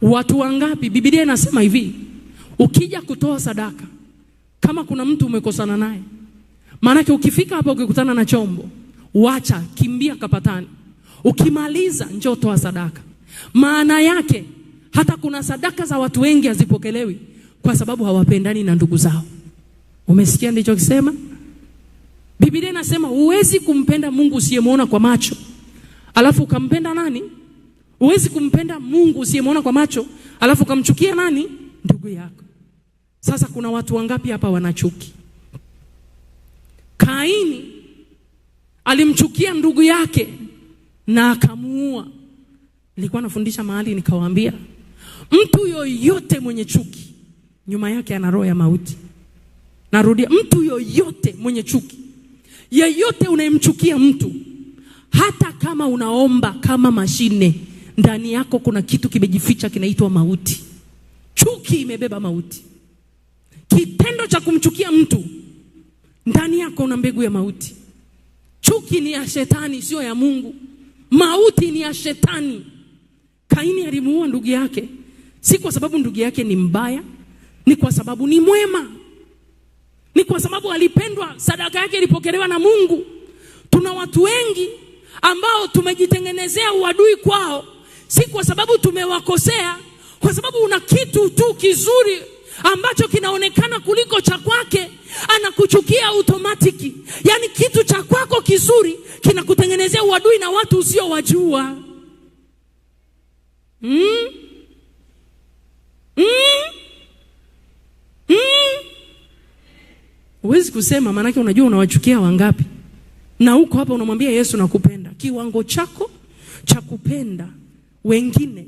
Watu wangapi? Biblia inasema hivi, ukija kutoa sadaka, kama kuna mtu umekosana naye, maana ukifika hapa ukikutana na chombo, wacha kimbia kapatani. Ukimaliza njoo toa sadaka. Maana yake hata kuna sadaka za watu wengi hazipokelewi kwa sababu hawapendani na ndugu zao. Umesikia ndicho kisema? Biblia inasema huwezi kumpenda Mungu usiyemwona kwa macho, alafu ukampenda nani? Huwezi kumpenda Mungu usiyemwona kwa macho, alafu ukamchukia nani? Ndugu yako. Sasa kuna watu wangapi hapa wanachuki? Kaini alimchukia ndugu yake na akamuua. Nilikuwa nafundisha mahali nikawaambia, mtu yoyote mwenye chuki nyuma yake ana roho ya mauti. Narudia, mtu yoyote mwenye chuki, yeyote unayemchukia mtu, hata kama unaomba kama mashine, ndani yako kuna kitu kimejificha kinaitwa mauti. Chuki imebeba mauti. Kitendo cha kumchukia mtu, ndani yako una mbegu ya mauti. Chuki ni ya shetani, sio ya Mungu. Mauti ni ya shetani. Kaini alimuua ndugu yake, si kwa sababu ndugu yake ni mbaya, ni kwa sababu ni mwema. Ni kwa sababu alipendwa, sadaka yake ilipokelewa na Mungu. Tuna watu wengi ambao tumejitengenezea uadui kwao, si kwa sababu tumewakosea, kwa sababu una kitu tu kizuri ambacho kinaonekana kuliko cha kwake, anakuchukia automatiki. Yani kitu cha kwako kizuri kinakutengenezea uadui na watu usiowajua. Huwezi kusema, maana yake unajua unawachukia wangapi. Na huko hapa unamwambia Yesu nakupenda. Kiwango chako cha kupenda wengine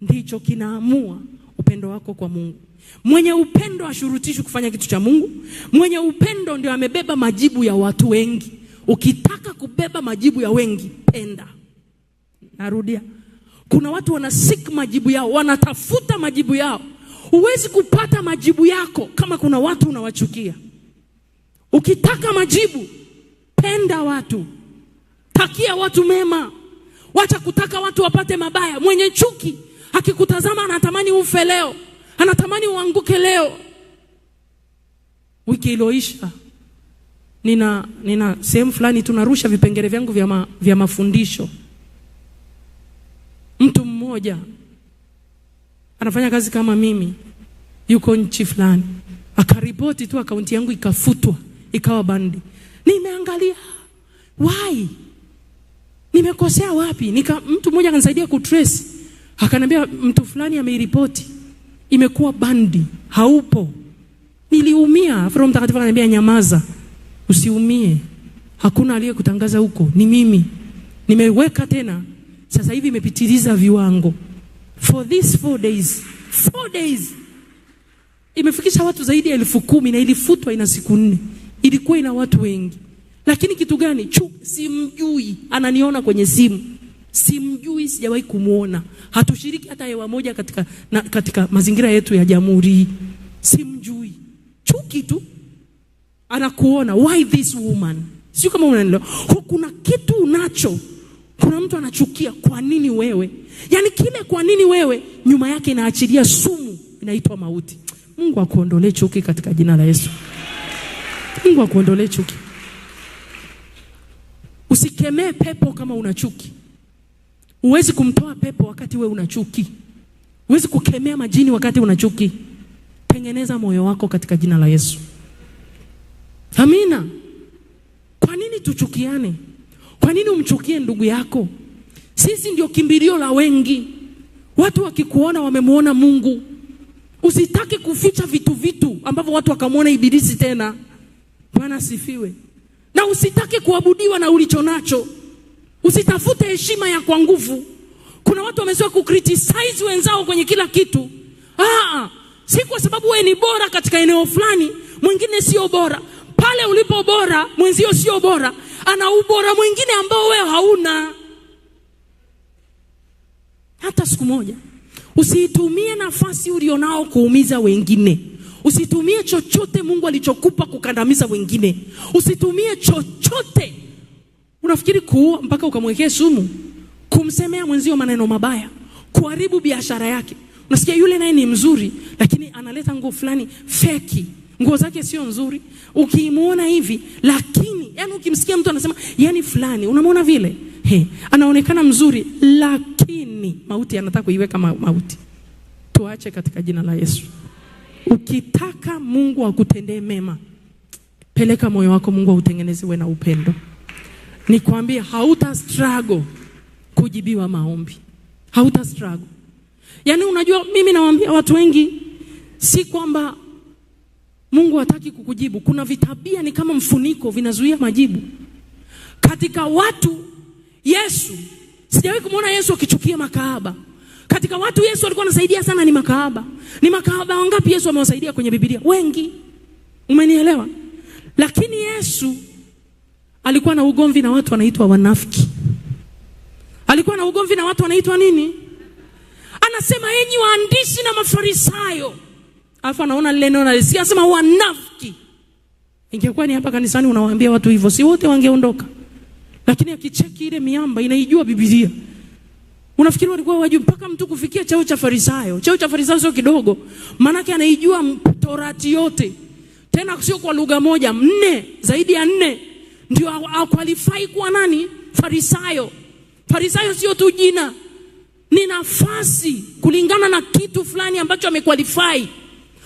ndicho kinaamua upendo wako kwa Mungu. Mwenye upendo hashurutishwi kufanya kitu cha Mungu. Mwenye upendo ndio amebeba majibu ya watu wengi. Ukitaka kubeba majibu ya wengi, penda. Narudia, kuna watu wanasik majibu yao, wanatafuta majibu yao. Huwezi kupata majibu yako kama kuna watu unawachukia. Ukitaka majibu, penda watu, takia watu mema, wacha kutaka watu wapate mabaya. Mwenye chuki akikutazama anatamani ufe leo, anatamani uanguke leo. Wiki iliyoisha nina sehemu fulani tunarusha vipengele vyangu vya mafundisho. Mtu mmoja anafanya kazi kama mimi, yuko nchi fulani, akaripoti tu akaunti yangu ikafutwa, ikawa bandi. Nimeangalia, why? Nimekosea wapi? Mtu mmoja akanisaidia kutrace, akaniambia mtu fulani ameiripoti, imekuwa bandi, haupo. Niliumia. Roho Mtakatifu akaniambia nyamaza, usiumie, hakuna aliyekutangaza huko, ni mimi. Nimeweka tena sasa hivi imepitiliza viwango. For these 4 days imefikisha watu zaidi ya 10,000 na ilifutwa ina siku 4. Ilikuwa ina watu wengi. Lakini kitu gani? Simjui. Ananiona kwenye simu. Simjui, sijawahi kumuona. Hatushiriki hata hewa moja katika mazingira yetu ya jamhuri. Simjui. Chuki tu. Anakuona, why this woman? Sio kama unaelewa. Kuna kitu unacho. Kuna mtu anachukia, kwa nini wewe? Yaani kile kwa nini wewe, nyuma yake inaachilia sumu inaitwa mauti. Mungu akuondolee chuki katika jina la Yesu. Mungu akuondolee chuki. Usikemee pepo kama una chuki. Huwezi kumtoa pepo wakati wewe una chuki. Huwezi kukemea majini wakati una chuki. Tengeneza moyo wako katika jina la Yesu. Amina. Kwa nini tuchukiane? Kwa nini umchukie ndugu yako? Sisi ndio kimbilio la wengi. Watu wakikuona wamemuona Mungu. Usitake kuficha vitu ambavyo watu wakamuona ibilisi tena. Bwana asifiwe. Na usitake kuabudiwa na ulicho nacho. Usitafute heshima ya kwa nguvu. Kuna watu wamezoea kukriticize wenzao kwenye kila kitu. Si kwa sababu wewe ni bora katika eneo fulani, mwingine sio bora. Pale ulipo bora, mwenzio sio bora. Ana ubora mwingine ambao wewe hauna. Hata siku moja usitumie nafasi ulionao kuumiza wengine. Usitumie chochote Mungu alichokupa kukandamiza wengine. Usitumie chochote. Unafikiri kuua mpaka ukamwekea sumu? Kumsemea mwenzio maneno mabaya, kuharibu biashara yake. Unasikia yule naye ni mzuri, lakini analeta nguo fulani feki. Nguo zake sio nzuri. Ukimuona hivi, lakini yani ukimsikia mtu anasema, yani fulani, unamuona vile? Anaonekana mzuri, lakini mauti anataka kuiweka mauti. Tuache katika jina la Yesu. Ukitaka Mungu akutendee mema, peleka moyo wako Mungu autengenezewe na upendo. Nikwambie hauta struggle kujibiwa maombi. Hauta struggle. Yani unajua mimi nawaambia watu wengi, si kwamba Mungu hataki kukujibu. Kuna vitabia ni kama mfuniko vinazuia majibu. Katika watu Yesu, sijawahi kumuona Yesu akichukia makahaba. Katika watu Yesu alikuwa anasaidia sana ni makahaba. Ni makahaba wangapi Yesu amewasaidia kwenye Biblia? Wengi. Umenielewa? Lakini Yesu alikuwa na ugomvi na watu wanaitwa wanafiki. Alikuwa na ugomvi na watu wanaitwa nini? Anasema enyi waandishi na Mafarisayo. Alafu anaona lile neno analisikia, anasema wanafiki. Ingekuwa ni hapa kanisani unawaambia watu hivyo, si wote wangeondoka. Lakini akicheki ile miamba inaijua Biblia. Unafikiri walikuwa wajui mpaka mtu kufikia cheo cha Farisayo? Cheo cha Farisayo sio kidogo. Maana yake anaijua Torati yote. Tena sio kwa lugha moja, 4, zaidi ya 4. Ndio qualify kuwa nani? Farisayo. Farisayo sio tu jina. Ni nafasi kulingana na kitu fulani ambacho amequalify.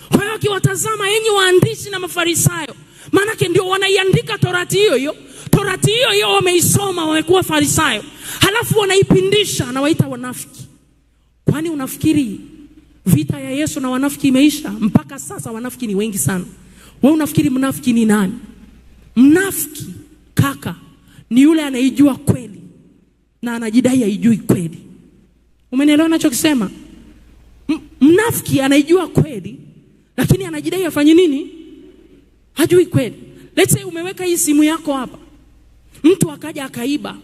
Kwa hiyo akiwatazama enyi waandishi na Mafarisayo, maana yake ndio wanaiandika Torati hiyo. Torati hiyo wameisoma, wamekuwa Farisayo. Halafu wanaipindisha na waita wanafiki. Kwani unafikiri vita ya Yesu na wanafiki imeisha? Mpaka sasa wanafiki ni wengi sana. Wewe unafikiri mnafiki ni nani? Mnafiki kaka ni yule anayejua kweli na anajidai haijui kweli. Umenielewa ninachokisema? Mnafiki anajua kweli lakini anajidai afanye nini? Hajui kweli. Let's say umeweka hii simu yako hapa. Mtu akaja akaiba.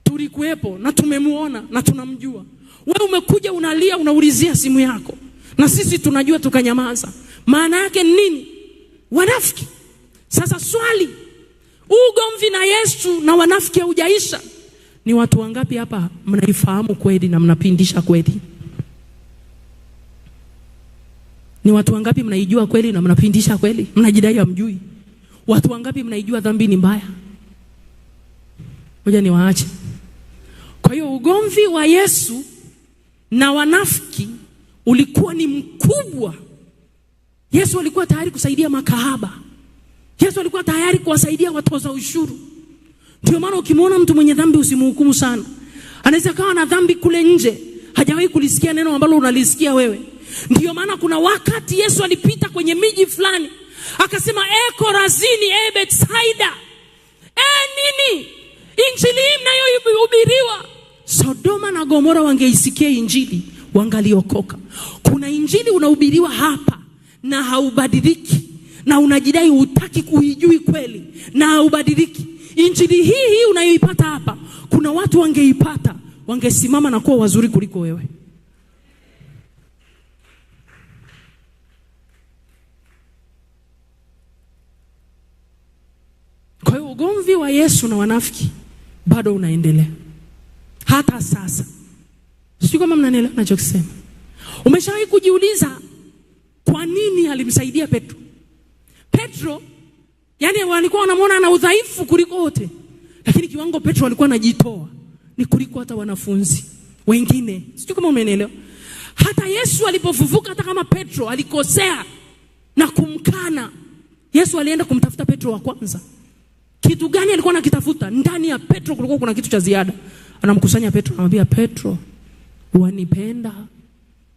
Tulikuwepo na tumemuona na tunamjua. Wewe umekuja unalia unaulizia simu yako. Na sisi tunajua tukanyamaza. Maana yake nini? Wanafiki. Sasa swali, ugomvi na Yesu na wanafiki haujaisha. Ni watu wangapi hapa mnaifahamu kweli na mnapindisha kweli? Ni watu wangapi mnaijua kweli na mnapindisha kweli? Mnajidai hamjui. Watu wangapi mnaijua dhambi ni mbaya? Ngoja niwaache. Kwa hiyo ugomvi wa Yesu na wanafiki ulikuwa ni mkubwa. Yesu alikuwa tayari kusaidia makahaba. Yesu alikuwa tayari kuwasaidia watoza ushuru. Ndio maana ukimwona mtu mwenye dhambi usimhukumu sana. Anaweza kawa na dhambi kule nje, hajawahi kulisikia neno ambalo unalisikia wewe. Ndio maana kuna wakati Yesu alipita kwenye miji fulani, akasema Korazini, Bethsaida. Nini? Injili mnayohubiriwa Sodoma na Gomora wangeisikia injili, wangaliokoka. Kuna injili unahubiriwa hapa na haubadiliki, na unajidai hutaki kuijui kweli na haubadiliki. Injili hii unayoipata hapa, kuna watu wangeipata, wangesimama na kuwa wazuri kuliko wewe. Kwa hiyo ugomvi wa Yesu na wanafiki bado unaendelea hata sasa. Sio kama mnanielewa ninachokisema. Umeshawahi kujiuliza kwa nini alimsaidia Petro? Petro, yani walikuwa wanamuona ana udhaifu kuliko wote, lakini kiwango Petro alikuwa anajitoa ni kuliko hata wanafunzi wengine. Sio kama umeelewa. Hata Yesu alipofufuka, hata kama Petro alikosea na kumkana, Yesu alienda kumtafuta Petro wa kwanza. Kitu gani alikuwa anakitafuta? Ndani ya Petro kulikuwa kuna kitu cha ziada. Anamkusanya Petro, anamwambia Petro, wanipenda?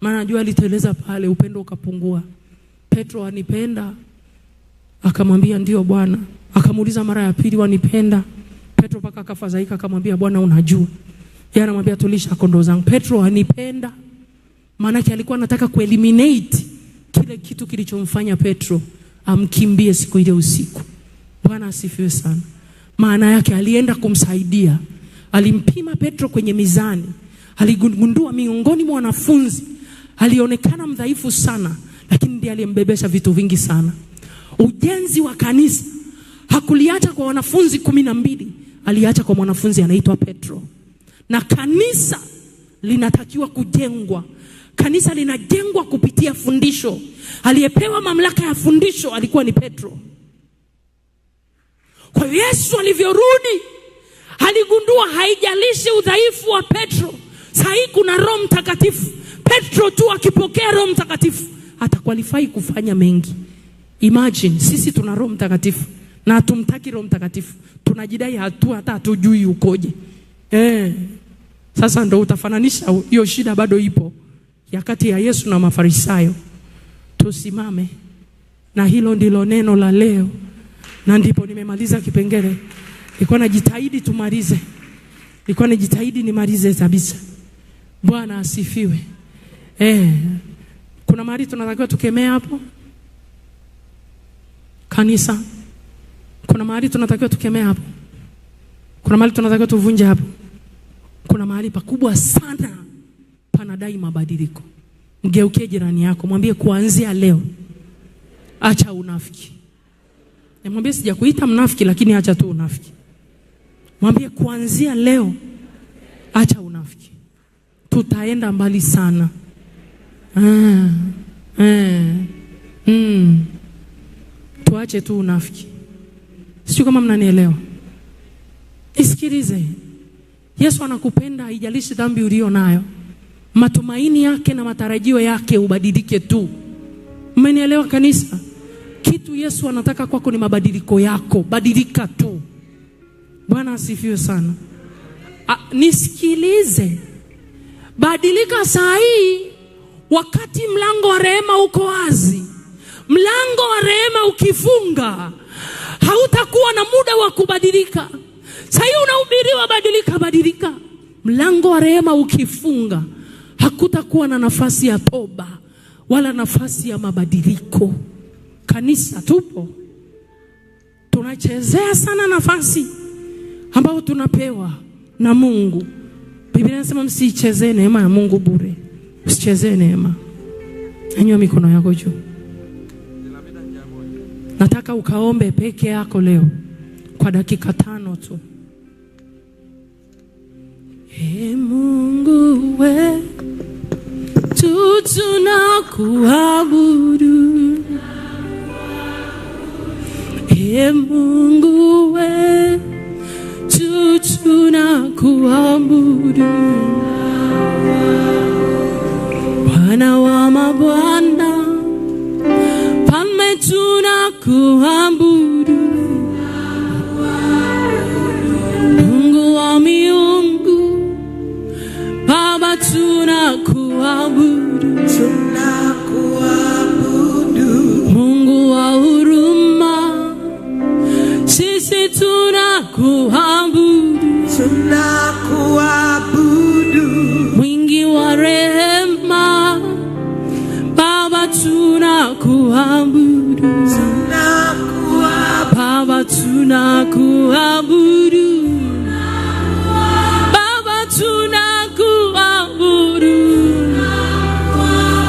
Maana najua aliteleza pale, upendo ukapungua. Petro, wanipenda? Akamwambia ndio Bwana. Akamuuliza mara ya pili, wanipenda? Petro paka akafadhaika, akamwambia Bwana unajua. Yeye anamwambia tulisha kondoo zangu. Petro, wanipenda? Maana yake alikuwa anataka kueliminate kile kitu kilichomfanya Petro amkimbie siku ile usiku. Bwana asifiwe sana. Maana yake alienda kumsaidia. Alimpima Petro kwenye mizani. Aligundua miongoni mwa wanafunzi alionekana mdhaifu sana, lakini ndiye aliyembebesha vitu vingi sana. Ujenzi wa kanisa hakuliacha kwa wanafunzi 12, aliacha kwa mwanafunzi anaitwa Petro. Na kanisa linatakiwa kujengwa. Kanisa linajengwa kupitia fundisho. Aliyepewa mamlaka ya fundisho alikuwa ni Petro. Kwa Yesu alivyorudi, aligundua haijalishi udhaifu wa Petro, sahi kuna Roho Mtakatifu. Petro tu akipokea Roho Mtakatifu atakwalifai kufanya mengi. Imagine sisi tuna Roho Mtakatifu na hatumtaki Roho Mtakatifu. Tunajidai hata hatujui ukoje. Sasa ndo utafananisha hiyo shida bado ipo ya kati ya Yesu na Mafarisayo. Tusimame. Na hilo ndilo neno la leo. Na ndipo nimemaliza kipengele. Nilikuwa najitahidi tumalize. Nilikuwa najitahidi nimalize kabisa. Bwana asifiwe. Kuna mahali tunatakiwa tukemea hapo? Kanisa. Kuna mahali tunatakiwa tukemea hapo? Kuna mahali tunatakiwa tuvunje hapo? Kuna mahali pakubwa sana panadai mabadiliko. Mgeukie jirani yako, mwambie kuanzia leo acha unafiki. Mwambie sijakuita mnafiki, lakini acha tu unafiki. Mwambie kuanzia leo acha unafiki. Tutaenda mbali sana. Tuache tu unafiki. Sio kama mnanielewa. Isikilize. Yesu anakupenda, haijalishi dhambi ulio nayo. Matumaini yake na matarajio yake ubadilike tu. Mmenielewa kanisa? Kitu Yesu anataka kwako ni mabadiliko yako. Badilika tu. Bwana asifiwe sana. Nisikilize. Badilika saa hii wakati mlango wa rehema uko wazi. Mlango wa rehema ukifunga, hautakuwa na muda wa kubadilika. Saa hii unahubiriwa badilika, badilika. Mlango wa rehema ukifunga, hakutakuwa na nafasi ya toba wala nafasi ya mabadiliko. Kanisa tupo. Tunachezea sana nafasi ambayo tunapewa na Mungu. Biblia inasema msichezee neema ya Mungu bure. Msichezee neema. Nyanyua mikono yako juu. Nataka ukaombe peke yako leo kwa dakika 5 tu. Mungu we, tunakuabudu. Mungu we, tunakuabudu. Bwana wa mabwana, Mfalme tunakuabudu. Mungu wa miungu, Baba tunakuabudu. Mungu wa huruma, sisi tunakuabudu. Tunakuabudu. tunakuabudu. Baba tunakuabudu. Baba tunakuabudu.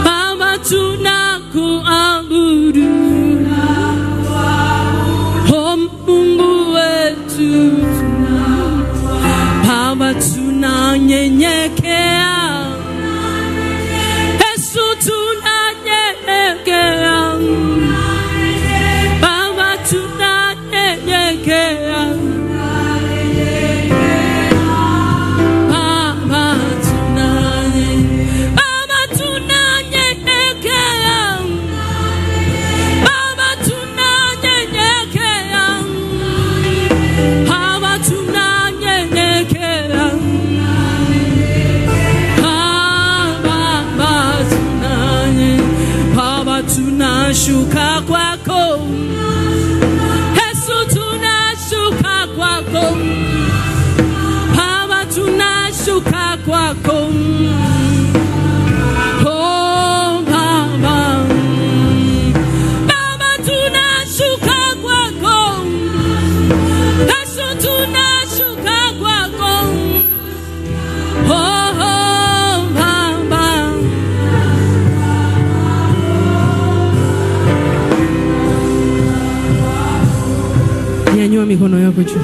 Baba tunakuabudu. Oh Mungu wetu, Baba tunanyenyekea. Yesu tunanyenyekea. Baba tunanyenyekea. Tunashuka kwako Yesu, tunashuka kwako Baba, tunashuka kwako. Oh Baba, Baba tunashuka kwako Yesu, tunashuka kwako. Oh Baba, nyanyua mikono yako juu.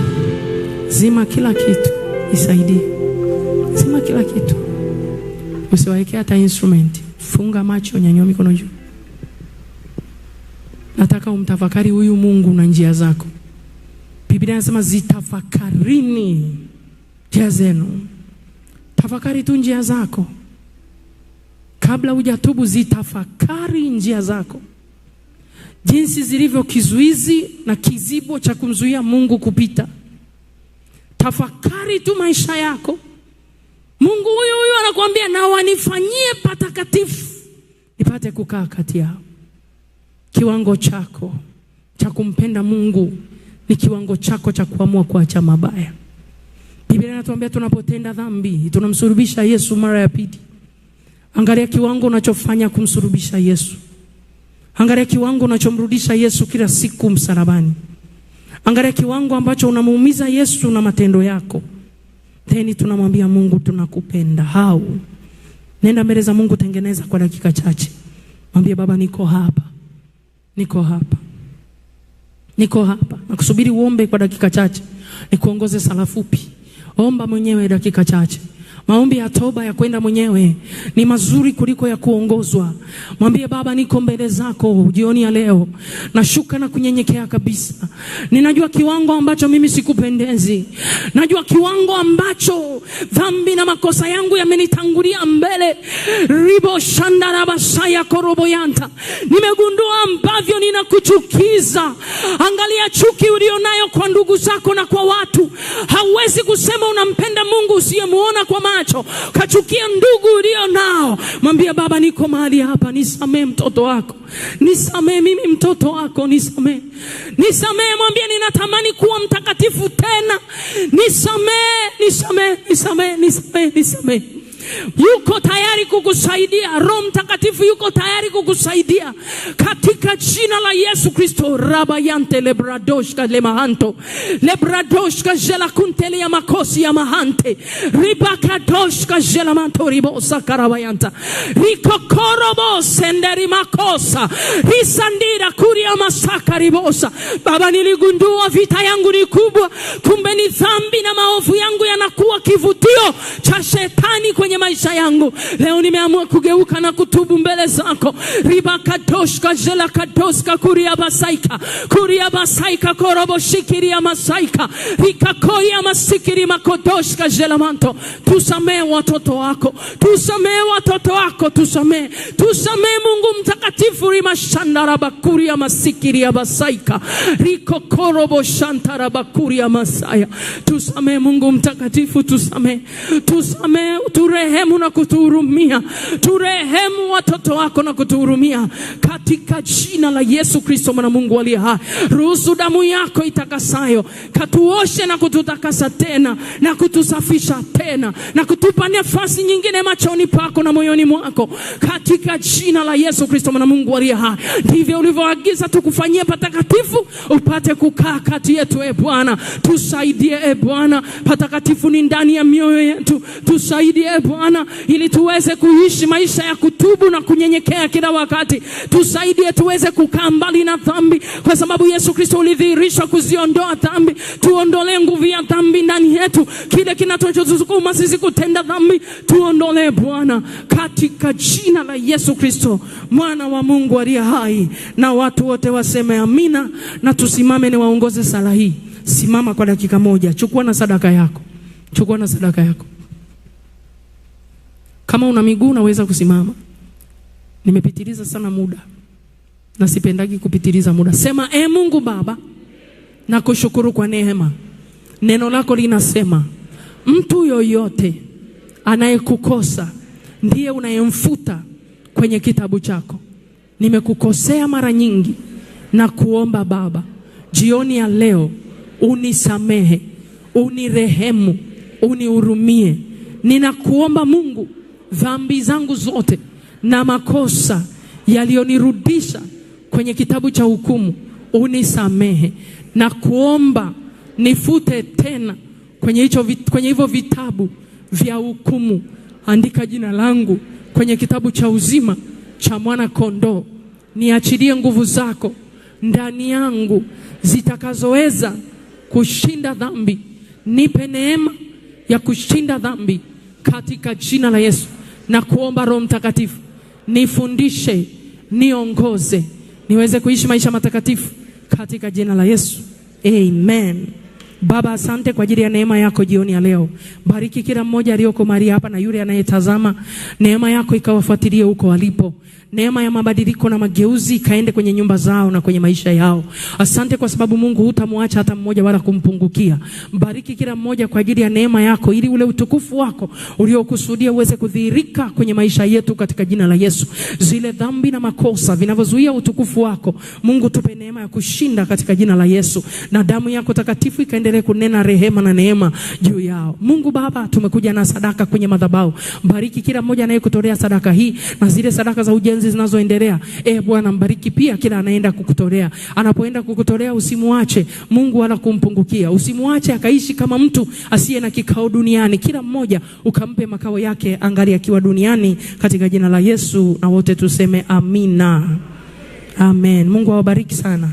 Zima kila kitu, isaidie. Zima kila kitu. Usiwaeke hata instrument. Funga macho, nyanyua mikono juu. Nataka umtafakari huyu Mungu na njia zako. Biblia inasema zitafakarini njia zenu. Tafakari tu njia zako. Kabla hujatubu, zitafakari njia zako. Jinsi zilivyo kizuizi na kizibo cha kumzuia Mungu kupita. Tafakari tu maisha yako. Mungu huyu anakuambia, na wanifanyie patakatifu nipate kukaa kati yao. Kiwango chako cha kumpenda Mungu ni kiwango chako cha kuamua kuacha mabaya. Biblia inatuambia tunapotenda dhambi tunamsulubisha Yesu mara ya pili. Angalia kiwango unachofanya kumsulubisha Yesu. Angalia kiwango unachomrudisha Yesu kila siku msalabani. Angalia kiwango ambacho unamuumiza Yesu na matendo yako. Then tunamwambia Mungu, tunakupenda. Hao nenda mbele za Mungu, tengeneza kwa dakika chache. Mwambie, Baba niko hapa. Niko hapa. Niko hapa. Nakusubiri uombe kwa dakika chache. Nikuongoze sala fupi. Omba mwenyewe dakika chache. Maombi ya toba ya kwenda mwenyewe ni mazuri kuliko ya kuongozwa. Mwambie, Baba niko mbele zako jioni ya leo. Nashuka na kunyenyekea kabisa. Ninajua kiwango ambacho mimi sikupendezi. Najua kiwango ambacho dhambi na makosa yangu yamenitangulia mbele. Ribo shandaraba saya koroboyanta. Nimegundua ambavyo ninakuchukiza. Angalia chuki ulionayo kwa ndugu zako na kwa watu. Hauwezi kusema unampenda Mungu usiyemuona kwa macho. Kachukia ndugu ulio nao. Mwambie, Baba niko mahali hapa, nisamee mtoto wako. Nisamee mimi mtoto wako, nisamee. Nisamee, mwambie ninatamani kuwa mtakatifu tena. Nisamee, nisamee, nisamee, nisamee, nisamee. Yuko tayari kukusaidia. Roho Mtakatifu yuko tayari kukusaidia katika jina la Yesu Kristo. Rabayante lebradoshka lemahanto. Lebradoshka jela kuntele ya makosi ya mahante. Ribakadoshka jela manto ribosa karabayanta. Rikokorobo senderi makosa. Risandira kuria masaka ribosa. Baba, niligundua vita yangu ni kubwa. Kumbe ni dhambi na maovu yangu yanakuwa kivutio cha shetani kwenye maisha yangu. Leo nimeamua kugeuka na kutubu mbele zako. Ribakadoshka jela kadoska kuria basaika. Kuria basaika korobo shikiria masaika. Rikakoria masikiri makodoshka jela manto. Tusamee watoto wako. Tusamee watoto wako. Tusamee. Tusamee Mungu mtakatifu. Rimashandara bakuria masikiri ya basaika. Rikokorobo shantara bakuria masaya. Tusamee Mungu mtakatifu. Tusamee. Tusamee. Turehemu na kutuhurumia. Turehemu watoto wako na kutuhurumia katika jina la Yesu Kristo mwana Mungu aliye hai. Ruhusu damu yako itakasayo katuoshe na kututakasa tena na kutusafisha tena na kutupa nafasi nyingine machoni pako na moyoni mwako katika jina jina la Yesu Kristo mwana Mungu aliye hai. Ndivyo ulivyoagiza tukufanyie patakatifu upate kukaa kati yetu. Bwana tusaidie Bwana, patakatifu ni ndani ya mioyo yetu. Tusaidie Bwana ili tuweze kuishi maisha ya kutubu na kunyenyekea kila wakati. Tusaidie tuweze kukaa mbali na dhambi, kwa sababu Yesu Kristo ulidhihirishwa kuziondoa dhambi. Tuondolee nguvu ya dhambi ndani yetu, kile kinachotusukuma sisi kutenda dhambi tuondolee Bwana, katika jina la Yesu Kristo mwana wa Mungu aliye hai. Na watu wote waseme amina, na tusimame ni waongoze sala hii. Simama kwa dakika moja, chukua na sadaka yako. Chukua na sadaka yako. Kama una miguu unaweza kusimama. Nimepitiliza sana muda na sipendagi kupitiliza muda. Sema Mungu Baba, nakushukuru kwa neema. Neno lako linasema mtu yoyote anayekukosa ndiye unayemfuta kwenye kitabu chako. Nimekukosea mara nyingi na kuomba Baba, jioni ya leo unisamehe, unirehemu, unihurumie. Ninakuomba Mungu, dhambi zangu zote na makosa yalionirudisha kwenye kitabu cha hukumu unisamehe. Na kuomba nifute tena kwenye hivyo vitabu vya hukumu. Andika jina langu kwenye kitabu cha uzima cha mwana kondoo. Niachilie nguvu zako ndani yangu zitakazoweza kushinda dhambi. Nipe neema ya kushinda dhambi katika jina la Yesu. Na kuomba Roho Mtakatifu nifundishe, niongoze, niweze kuishi maisha matakatifu katika jina la Yesu. Amen. Baba, asante kwa ajili ya neema yako jioni ya leo. Bariki kila mmoja aliyoko mahali hapa na yule anayetazama. Neema yako ikawafuatilie huko walipo. Neema ya mabadiliko na mageuzi kaende kwenye nyumba zao na kwenye maisha yao. Asante kwa sababu Mungu hutamwacha hata mmoja wala kumpungukia. Bariki kila mmoja kwa ajili ya neema yako, ili ule utukufu wako uliokusudia uweze kudhihirika kwenye maisha yetu katika jina la Yesu. Zile dhambi na makosa vinavyozuia utukufu wako, Mungu tupe neema ya kushinda katika jina la Yesu. Na damu yako takatifu ikaendelee kunena rehema na neema juu yao. Mungu Baba, tumekuja na sadaka kwenye madhabahu. Bariki kila mmoja anayekutolea sadaka hii na zile sadaka za ujenzi zinazoendelea. Bwana, mbariki pia kila anaenda kukutolea. Anapoenda kukutolea usimuache Mungu wala kumpungukia. Usimuache akaishi kama mtu asiye na kikao duniani. Kila mmoja ukampe makao yake angali akiwa duniani katika jina la Yesu. Na wote tuseme amina. Amen. Mungu awabariki sana.